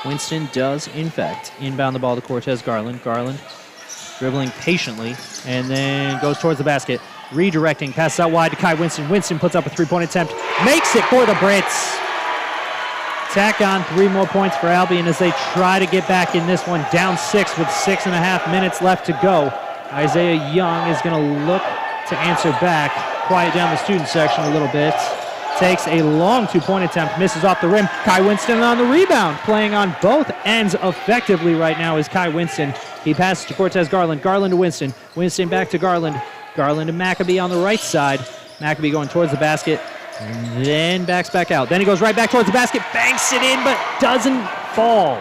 Winston does, in fact, inbound the ball to Cortez Garland. Garland dribbling patiently and then goes towards the basket. Redirecting, passes out wide to Kai Winston. Winston puts up a 3-point attempt. Makes it for the Brits. Tack on 3 more points for Albion as they try to get back in this one. Down 6 with 6.5 minutes left to go. Isaiah Young is going to look to answer back. Quiet down the student section a little bit. Takes a long 2-point attempt, misses off the rim. Kai Winston on the rebound, playing on both ends effectively right now is Kai Winston. He passes to Cortez Garland. Garland to Winston. Winston back to Garland. Garland to Maccabee on the right side. Maccabee going towards the basket, and then backs back out. Then he goes right back towards the basket, banks it in, but doesn't fall.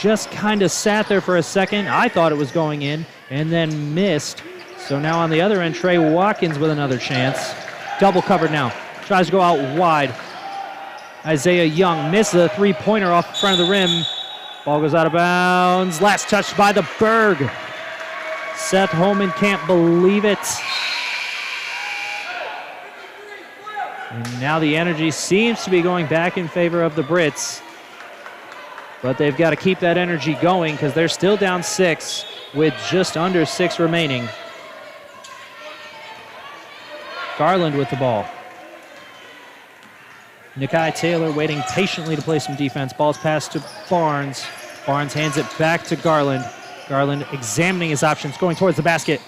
Just kind of sat there for a second. I thought it was going in, and then missed. So now on the other end, Trey Watkins with another chance. Double covered now. Tries to go out wide. Isaiah Young misses a 3-pointer off the front of the rim. Ball goes out of bounds. Last touch by the Berg. Seth Holman can't believe it. And now the energy seems to be going back in favor of the Brits. But they've got to keep that energy going because they're still down 6 with just under 6 remaining. Garland with the ball. Nakai Taylor waiting patiently to play some defense. Ball's passed to Barnes. Barnes hands it back to Garland. Garland examining his options, going towards the basket.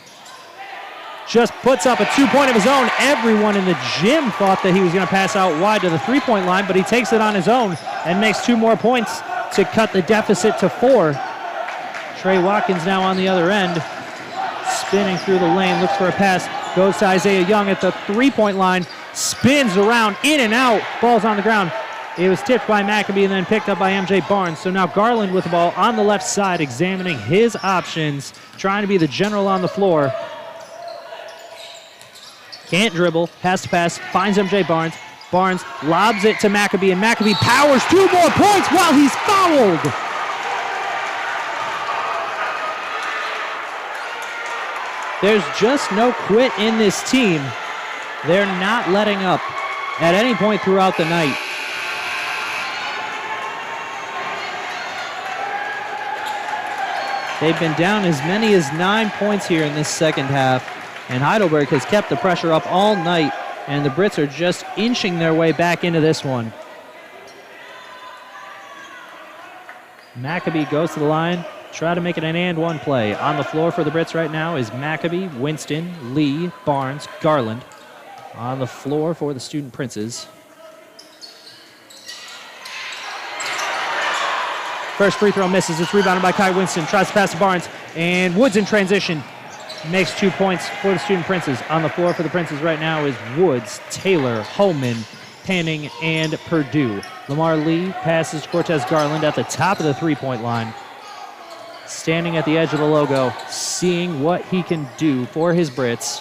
Just puts up a 2-point of his own. Everyone in the gym thought that he was going to pass out wide to the 3-point line, but he takes it on his own and makes 2 more points to cut the deficit to 4. Trey Watkins now on the other end, spinning through the lane, looks for a pass, goes to Isaiah Young at the 3-point line, spins around, in and out, ball's on the ground. It was tipped by Maccabee and then picked up by MJ Barnes. So now Garland with the ball on the left side, examining his options, trying to be the general on the floor. Can't dribble, has to pass, finds MJ Barnes. Barnes lobs it to Maccabee, and Maccabee powers 2 more points while he's fouled. There's just no quit in this team. They're not letting up at any point throughout the night. They've been down as many as 9 points here in this second half, and Heidelberg has kept the pressure up all night, and the Brits are just inching their way back into this one. Maccabee goes to the line, try to make it an and-one play. On the floor for the Brits right now is Maccabee, Winston, Lee, Barnes, Garland. On the floor for the Student Princes. First free throw misses. It's rebounded by Kai Winston. Tries to pass to Barnes. And Woods in transition. Makes 2 points for the Student Princes. On the floor for the Princes right now is Woods, Taylor, Holman, Panning, and Purdue. Lamar Lee passes to Cortez Garland at the top of the 3-point line. Standing at the edge of the logo, seeing what he can do for his Brits.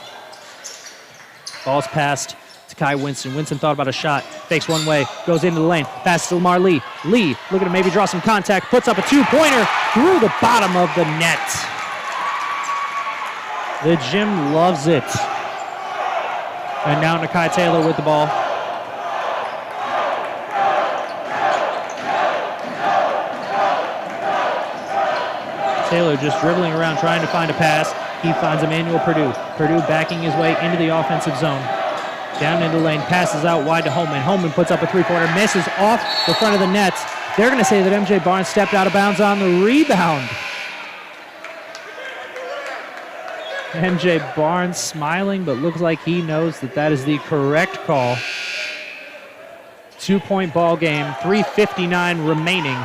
Ball's passed to Kai Winston. Winston thought about a shot, fakes one way, goes into the lane, passes to Lamar Lee. Lee looking to maybe draw some contact, puts up a 2-pointer through the bottom of the net. The gym loves it. And now Nakai Taylor with the ball. Taylor just dribbling around trying to find a pass. He finds Emmanuel Purdue. Purdue backing his way into the offensive zone. Down into the lane, passes out wide to Holman. Holman puts up a 3-pointer, misses off the front of the net. They're going to say that MJ Barnes stepped out of bounds on the rebound. MJ Barnes smiling, but looks like he knows that that is the correct call. 2-point ball game, 3:59 remaining.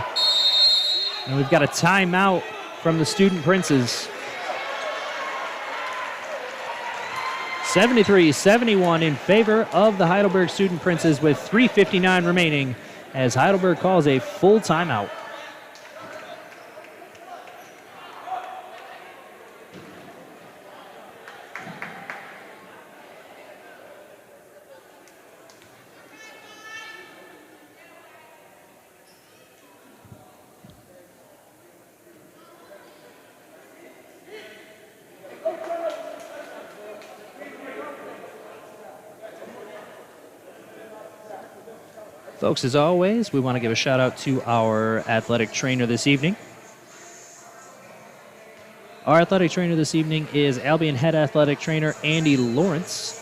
And we've got a timeout from the Student Princes. 73-71 in favor of the Heidelberg Student Princes with 3:59 remaining as Heidelberg calls a full timeout. Folks, as always, we want to give a shout out to our athletic trainer this evening. Our athletic trainer this evening is Albion head athletic trainer Andy Lawrence.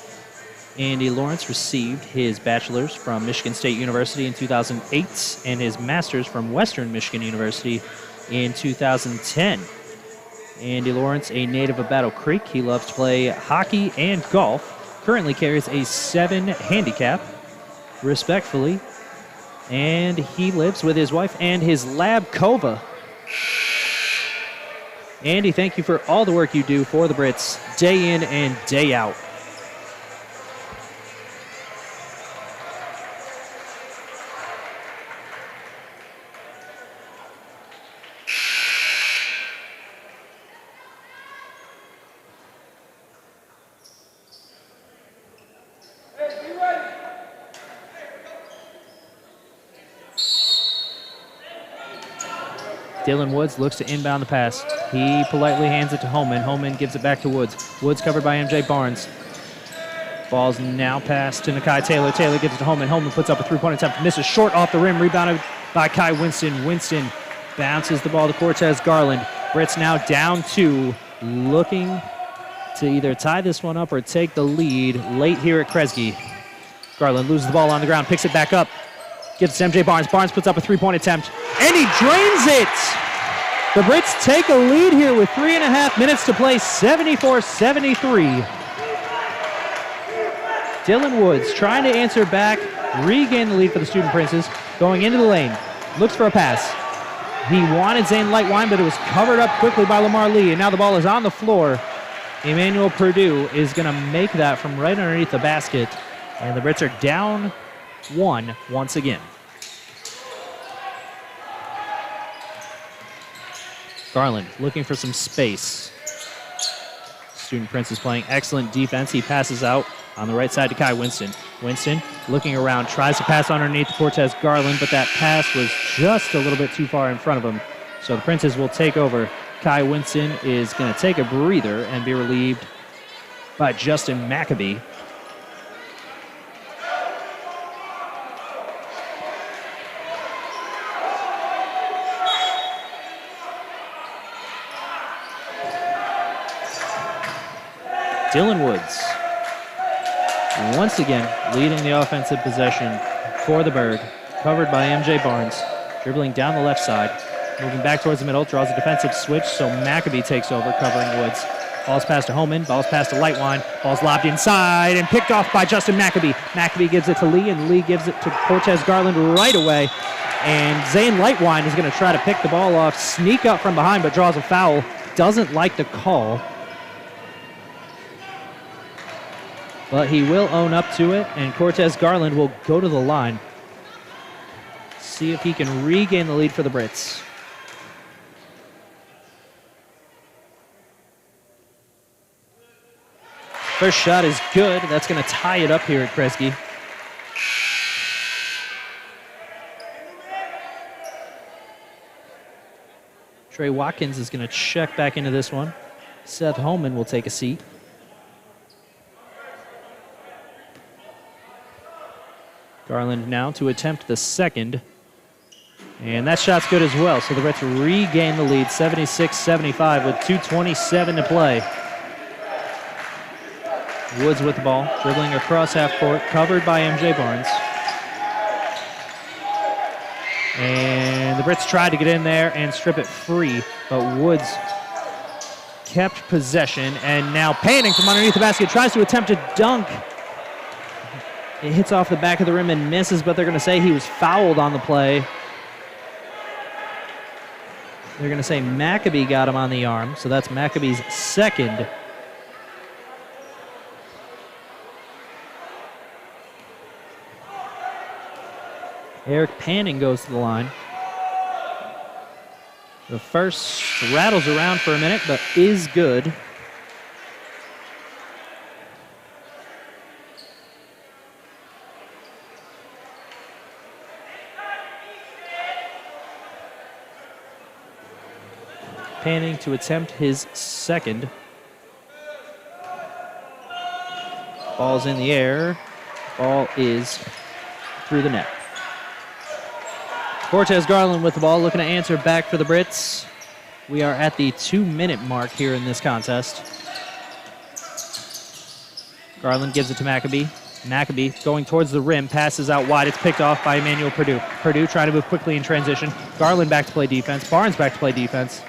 Andy Lawrence received his bachelor's from Michigan State University in 2008 and his master's from Western Michigan University in 2010. Andy Lawrence, a native of Battle Creek, he loves to play hockey and golf. Currently carries a 7 handicap, respectfully. And he lives with his wife and his lab, Kova. Andy, thank you for all the work you do for the Brits, day in and day out. Dylan Woods looks to inbound the pass. He politely hands it to Holman. Holman gives it back to Woods. Woods covered by MJ Barnes. Ball's now passed to Nakai Taylor. Taylor gives it to Holman. Holman puts up a 3-point attempt. Misses short off the rim. Rebounded by Kai Winston. Winston Bounces the ball to Cortez Garland. Brits now down 2, looking to either tie this one up or take the lead late here at Kresge. Garland loses the ball on the ground, picks it back up, gives it to MJ Barnes. Barnes puts up a three-point attempt, and he drains it! The Brits take a lead here with 3.5 minutes to play, 74-73. Dylan Woods trying to answer back, regain the lead for the Student Princes, going into the lane, looks for a pass. He wanted Zane Lightwine, but it was covered up quickly by Lamar Lee, and now the ball is on the floor. Emmanuel Purdue is going to make that from right underneath the basket, and the Brits are down 1 once again. Garland looking for some space. Student Prince is playing excellent defense. He passes out on the right side to Kai Winston. Winston looking around, tries to pass underneath Cortez Garland, but that pass was just a little bit too far in front of him. So the Princes will take over. Kai Winston is going to take a breather and be relieved by Justin Maccabee. Dylan Woods, once again, leading the offensive possession for the Berg. Covered by MJ Barnes, dribbling down the left side, moving back towards the middle, draws a defensive switch, so Maccabee takes over, covering Woods. Ball's passed to Holman, ball's passed to Lightwine, ball's lobbed inside and picked off by Justin Maccabee. Maccabee gives it to Lee, and Lee gives it to Cortez Garland right away. And Zane Lightwine is going to try to pick the ball off, sneak up from behind, but draws a foul. Doesn't like the call. But he will own up to it, and Cortez Garland will go to the line. See if he can regain the lead for the Brits. First shot is good. That's going to tie it up here at Kresge. Trey Watkins is going to check back into this one. Seth Holman will take a seat. Garland now to attempt the second. And that shot's good as well. So the Brits regain the lead, 76-75 with 2:27 to play. Woods with the ball, dribbling across half court, covered by MJ Barnes. And the Brits tried to get in there and strip it free, but Woods kept possession, and now Panning from underneath the basket tries to attempt a dunk. It hits off the back of the rim and misses, but they're going to say he was fouled on the play. They're going to say Maccabee got him on the arm, so that's Maccabee's second. Eric Panning goes to the line. The first rattles around for a minute, but is good. Panning to attempt his second. Ball's in the air. Ball is through the net. Cortez Garland with the ball, looking to answer back for the Brits. We are at the 2-minute mark here in this contest. Garland gives it to Maccabee. Maccabee going towards the rim, passes out wide. It's picked off by Emmanuel Purdue. Purdue trying to move quickly in transition. Garland back to play defense. Barnes back to play defense.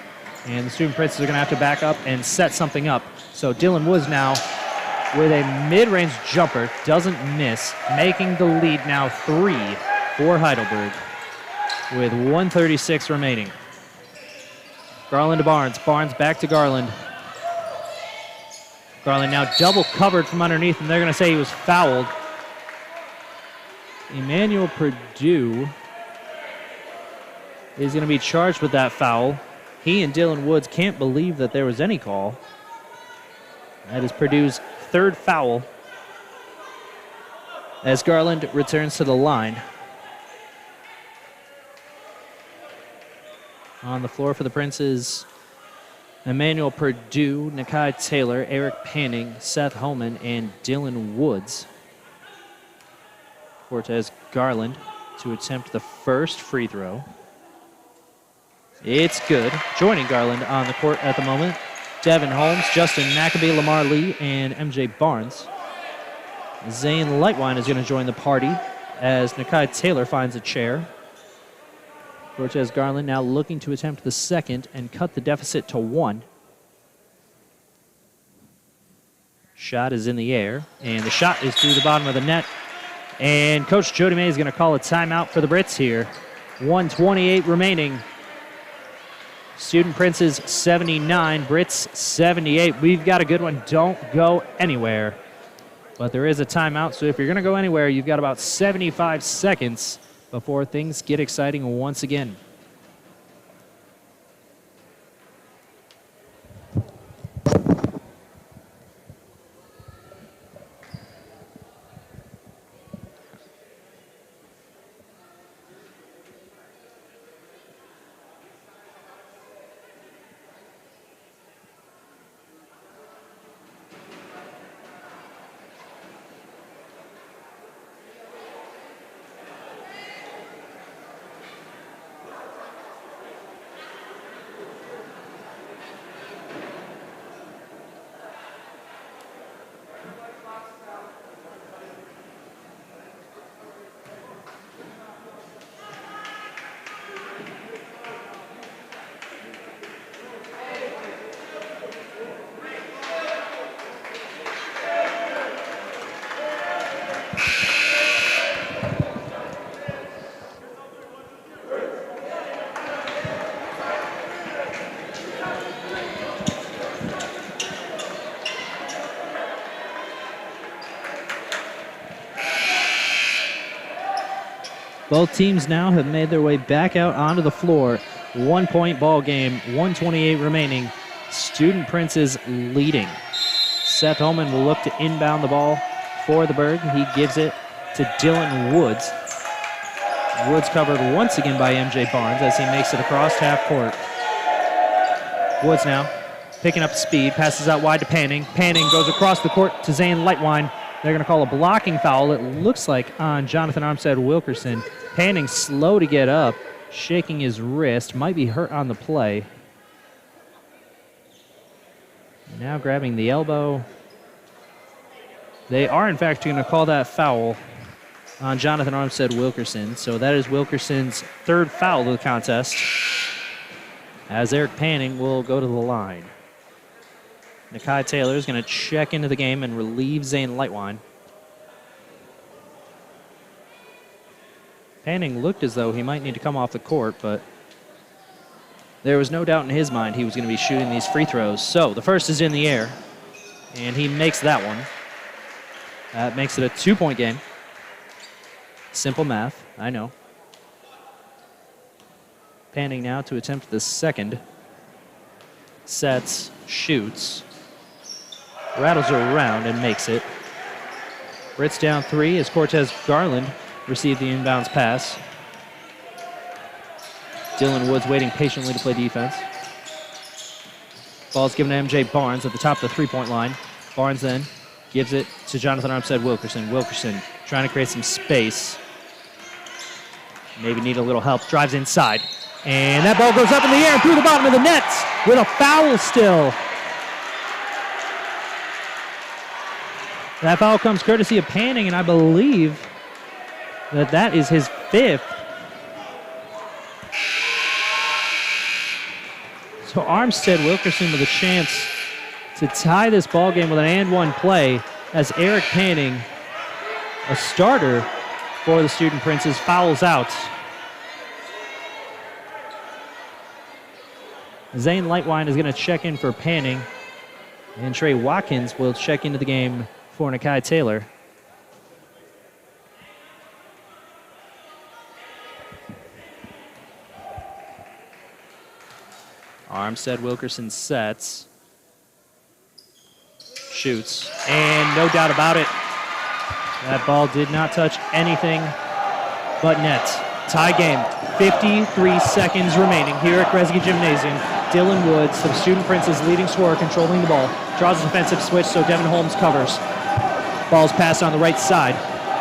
And the Student Princes are going to have to back up and set something up. So Dylan Woods now with a mid-range jumper. Doesn't miss. Making the lead now 3 for Heidelberg with 1:36 remaining. Garland to Barnes. Barnes back to Garland. Garland now double covered from underneath, and they're going to say he was fouled. Emmanuel Purdue is going to be charged with that foul. He and Dylan Woods can't believe that there was any call. That is Purdue's third foul as Garland returns to the line. On the floor for the Princes, Emmanuel Purdue, Nakai Taylor, Eric Panning, Seth Holman, and Dylan Woods. Cortez Garland to attempt the first free throw. It's good. Joining Garland on the court at the moment, Devin Holmes, Justin McAbee, Lamar Lee, and MJ Barnes. Zane Lightwine is going to join the party as Nakai Taylor finds a chair. Cortez Garland now looking to attempt the second and cut the deficit to 1. Shot is in the air, and the shot is through the bottom of the net. And Coach Jody May is going to call a timeout for the Brits here. 1:28 remaining. Student Princes 79, Brits 78. We've got a good one. Don't go anywhere. But there is a timeout, so if you're going to go anywhere, you've got about 75 seconds before things get exciting once again. Both teams now have made their way back out onto the floor. 1-point ball game, 1:28 remaining. Student Princes leading. Seth Holman will look to inbound the ball for the Berg. He gives it to Dylan Woods. Woods covered once again by MJ Barnes as he makes it across half court. Woods now picking up speed, passes out wide to Panning. Panning goes across the court to Zane Lightwine. They're going to call a blocking foul, it looks like, on Jonathan Armstead Wilkerson. Panning slow to get up, shaking his wrist, might be hurt on the play. Now grabbing the elbow. They are, in fact, going to call that foul on Jonathan Armstead Wilkerson. So that is Wilkerson's third foul of the contest, as Eric Panning will go to the line. Nakai Taylor is going to check into the game and relieve Zane Lightwine. Panning looked as though he might need to come off the court, but there was no doubt in his mind he was going to be shooting these free throws. So the first is in the air, and he makes that one. That makes it a 2-point game. Simple math, I know. Panning now to attempt the second. Sets, shoots, rattles around and makes it. Brits down 3 as Cortez Garland received the inbounds pass. Dylan Woods waiting patiently to play defense. Ball's given to MJ Barnes at the top of the 3-point line. Barnes then gives it to Jonathan Armstead Wilkerson. Wilkerson trying to create some space. Maybe need a little help. Drives inside. And that ball goes up in the air and through the bottom of the net with a foul still. That foul comes courtesy of Panning, and I believe that is his 5th. So Armstead Wilkerson with a chance to tie this ball game with an and-one play as Eric Panning, a starter for the Student Princes, fouls out. Zane Lightwine is going to check in for Panning, and Trey Watkins will check into the game for Nakai Taylor. Armstead Wilkerson sets, shoots, and no doubt about it, that ball did not touch anything but net. Tie game, 53 seconds remaining here at Kresge Gymnasium. Dylan Woods, the Student Prince's leading scorer, controlling the ball. Draws a defensive switch, so Devin Holmes covers. Ball's passed on the right side.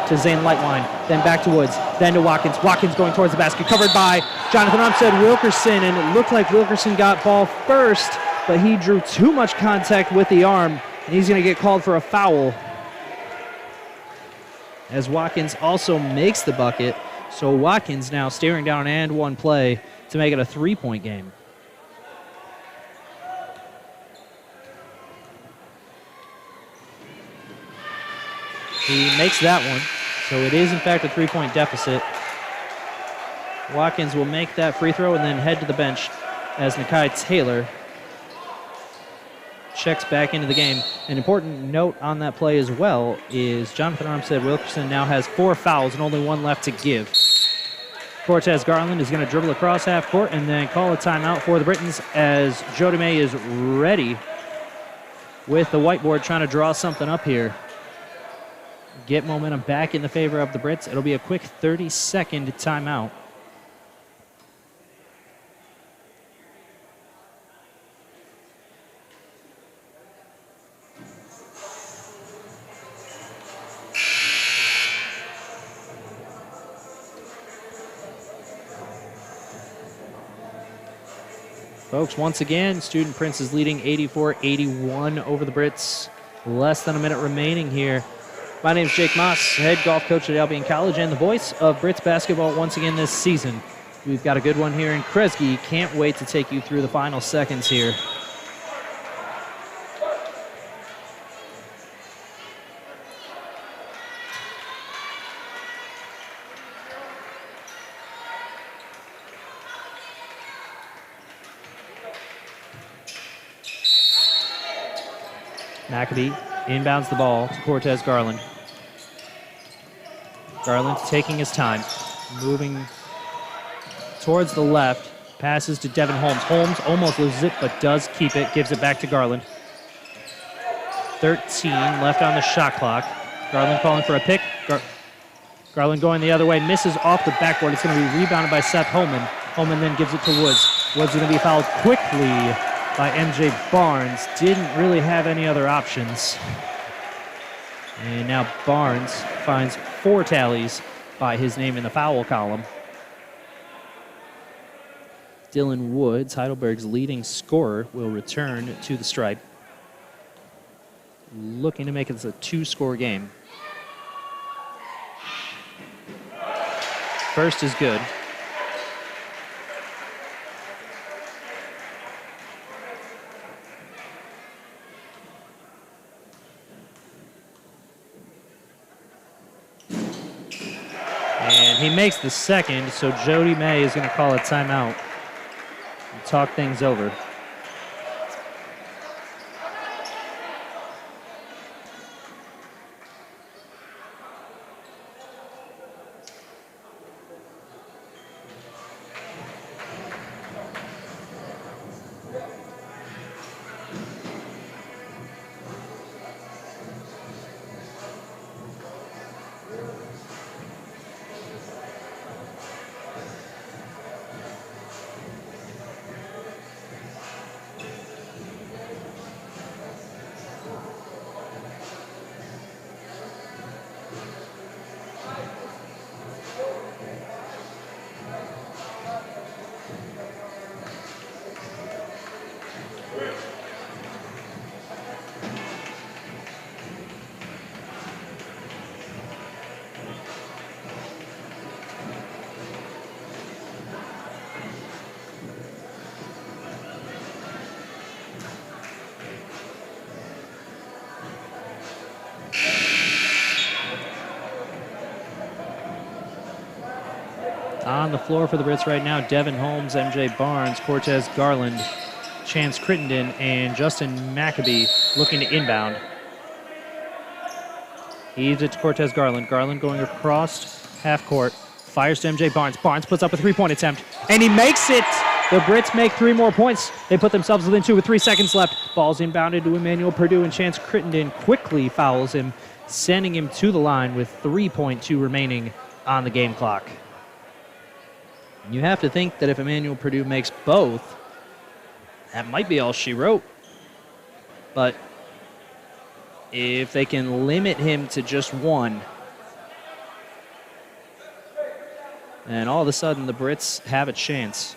to Zane Lightwine, then back to Woods, then to Watkins. Watkins going towards the basket, covered by Jonathan Armstead Wilkerson, and it looked like Wilkerson got ball first, but he drew too much contact with the arm, and he's going to get called for a foul. As Watkins also makes the bucket, so Watkins now staring down an and one play to make it a 3-point game. He makes that one, so it is in fact a 3-point deficit. Watkins will make that free throw and then head to the bench as Nakai Taylor checks back into the game. An important note on that play as well is Jonathan Armstead Wilkerson now has 4 fouls and only 1 left to give. Cortez Garland is going to dribble across half court and then call a timeout for the Britons as Jody May is ready with the whiteboard trying to draw something up here. Get momentum back in the favor of the Brits. It'll be a quick 30-second timeout. Folks, once again, Student Prince is leading 84-81 over the Brits. Less than a minute remaining here. My name is Jake Moss, head golf coach at Albion College and the voice of Brits basketball once again this season. We've got a good one here in Kresge. Can't wait to take you through the final seconds here. Maccabee inbounds the ball to Cortez Garland. Garland taking his time, moving towards the left, passes to Devin Holmes. Holmes almost loses it, but does keep it, gives it back to Garland. 13 left on the shot clock. Garland calling for a pick. Garland going the other way, misses off the backboard. It's going to be rebounded by Seth Holman. Holman then gives it to Woods. Woods is going to be fouled quickly by MJ Barnes. Didn't really have any other options. And now Barnes finds 4 tallies by his name in the foul column. Dylan Woods, Heidelberg's leading scorer, will return to the stripe. Looking to make it a 2-score game. First is good. And he makes the second, so Jody May is going to call a timeout and talk things over. On the floor for the Brits right now, Devin Holmes, MJ Barnes, Cortez Garland, Chance Crittenden, and Justin Maccabee looking to inbound. He gives it to Cortez Garland. Garland going across half court, fires to MJ Barnes. Barnes puts up a 3-point attempt, and he makes it! The Brits make 3 more points. They put themselves within 2 with 3 seconds left. Ball's inbounded to Emmanuel Purdue, and Chance Crittenden quickly fouls him, sending him to the line with 3.2 remaining on the game clock. You have to think that if Emmanuel Purdue makes both, that might be all she wrote. But if they can limit him to just one, And all of a sudden, the Brits have a chance.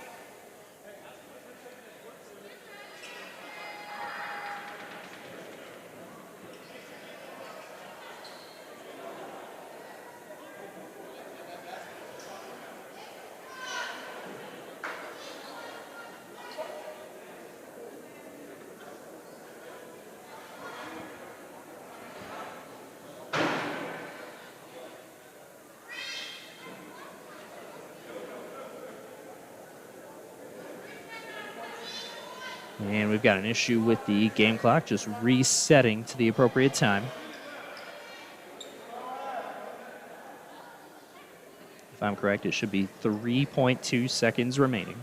And we've got an issue with the game clock just resetting to the appropriate time. If I'm correct, it should be 3.2 seconds remaining.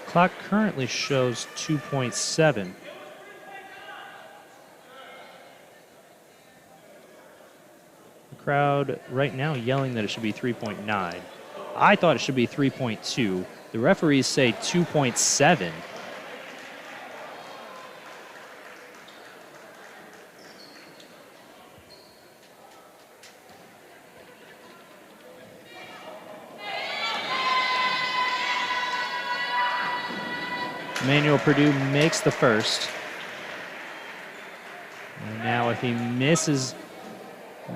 Clock currently shows 2.7. The crowd right now yelling that it should be 3.9. I thought it should be 3.2. The referees say 2.7. Emmanuel Purdue makes the first. And now if he misses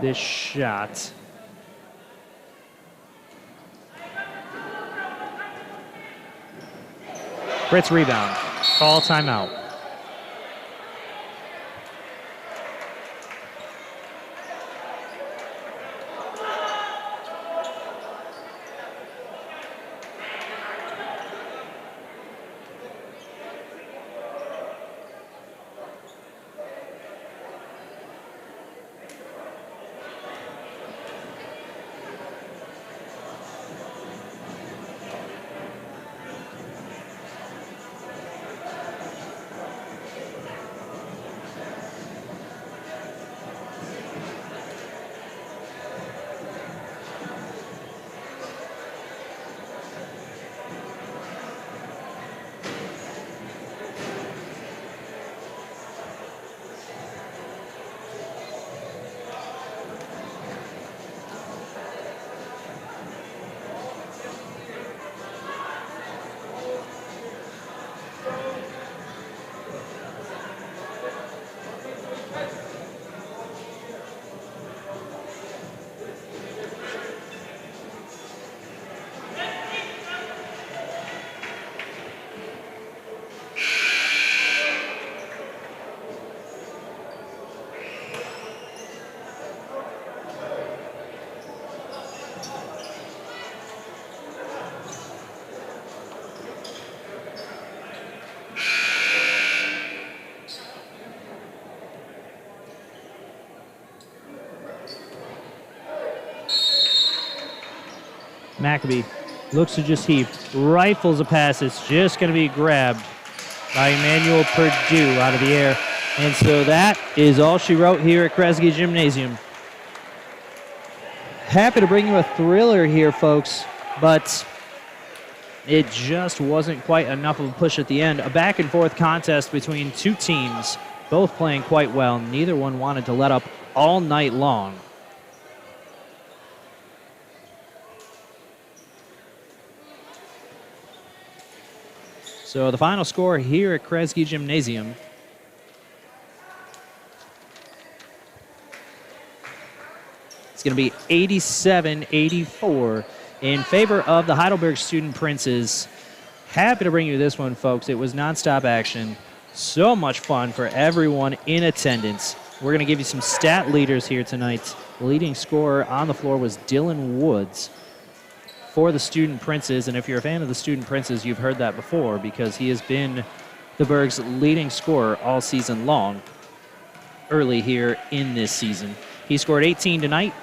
this shot, Brits rebound. Call timeout. Maccabee looks to just heave, rifles a pass. It's just going to be grabbed by Emmanuel Purdue out of the air. And so that is all she wrote here at Kresge Gymnasium. Happy to bring you a thriller here, folks, but it just wasn't quite enough of a push at the end. A back-and-forth contest between two teams, both playing quite well. Neither one wanted to let up all night long. So the final score here at Kresge Gymnasium, it's going to be 87-84 in favor of the Heidelberg Student Princes. Happy to bring you this one, folks. It was nonstop action. So much fun for everyone in attendance. We're going to give you some stat leaders here tonight. The leading scorer on the floor was Dylan Woods for the Student Princes, and if you're a fan of the Student Princes, you've heard that before because he has been the Berg's leading scorer all season long. early here in this season. He scored 18 tonight.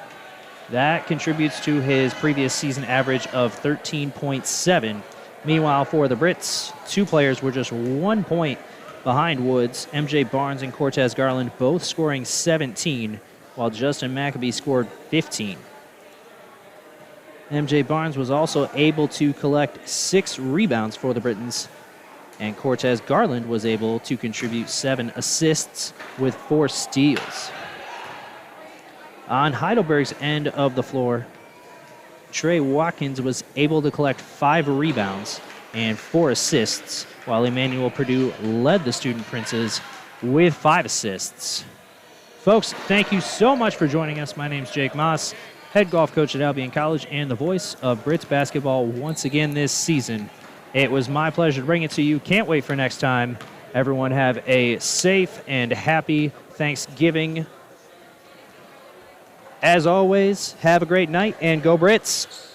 That contributes to his previous season average of 13.7. Meanwhile, for the Brits, 2 players were just 1 point behind Woods. MJ Barnes and Cortez Garland both scoring 17, while Justin Maccabee scored 15. MJ Barnes was also able to collect 6 rebounds for the Britons, and Cortez Garland was able to contribute 7 assists with 4 steals. On Heidelberg's end of the floor, Trey Watkins was able to collect 5 rebounds and 4 assists, while Emmanuel Purdue led the Student Princes with 5 assists. Folks, thank you so much for joining us. My name's Jake Moss, head golf coach at Albion College and the voice of Brits basketball once again this season. It was my pleasure to bring it to you. Can't wait for next time. Everyone have a safe and happy Thanksgiving. As always, have a great night and go Brits.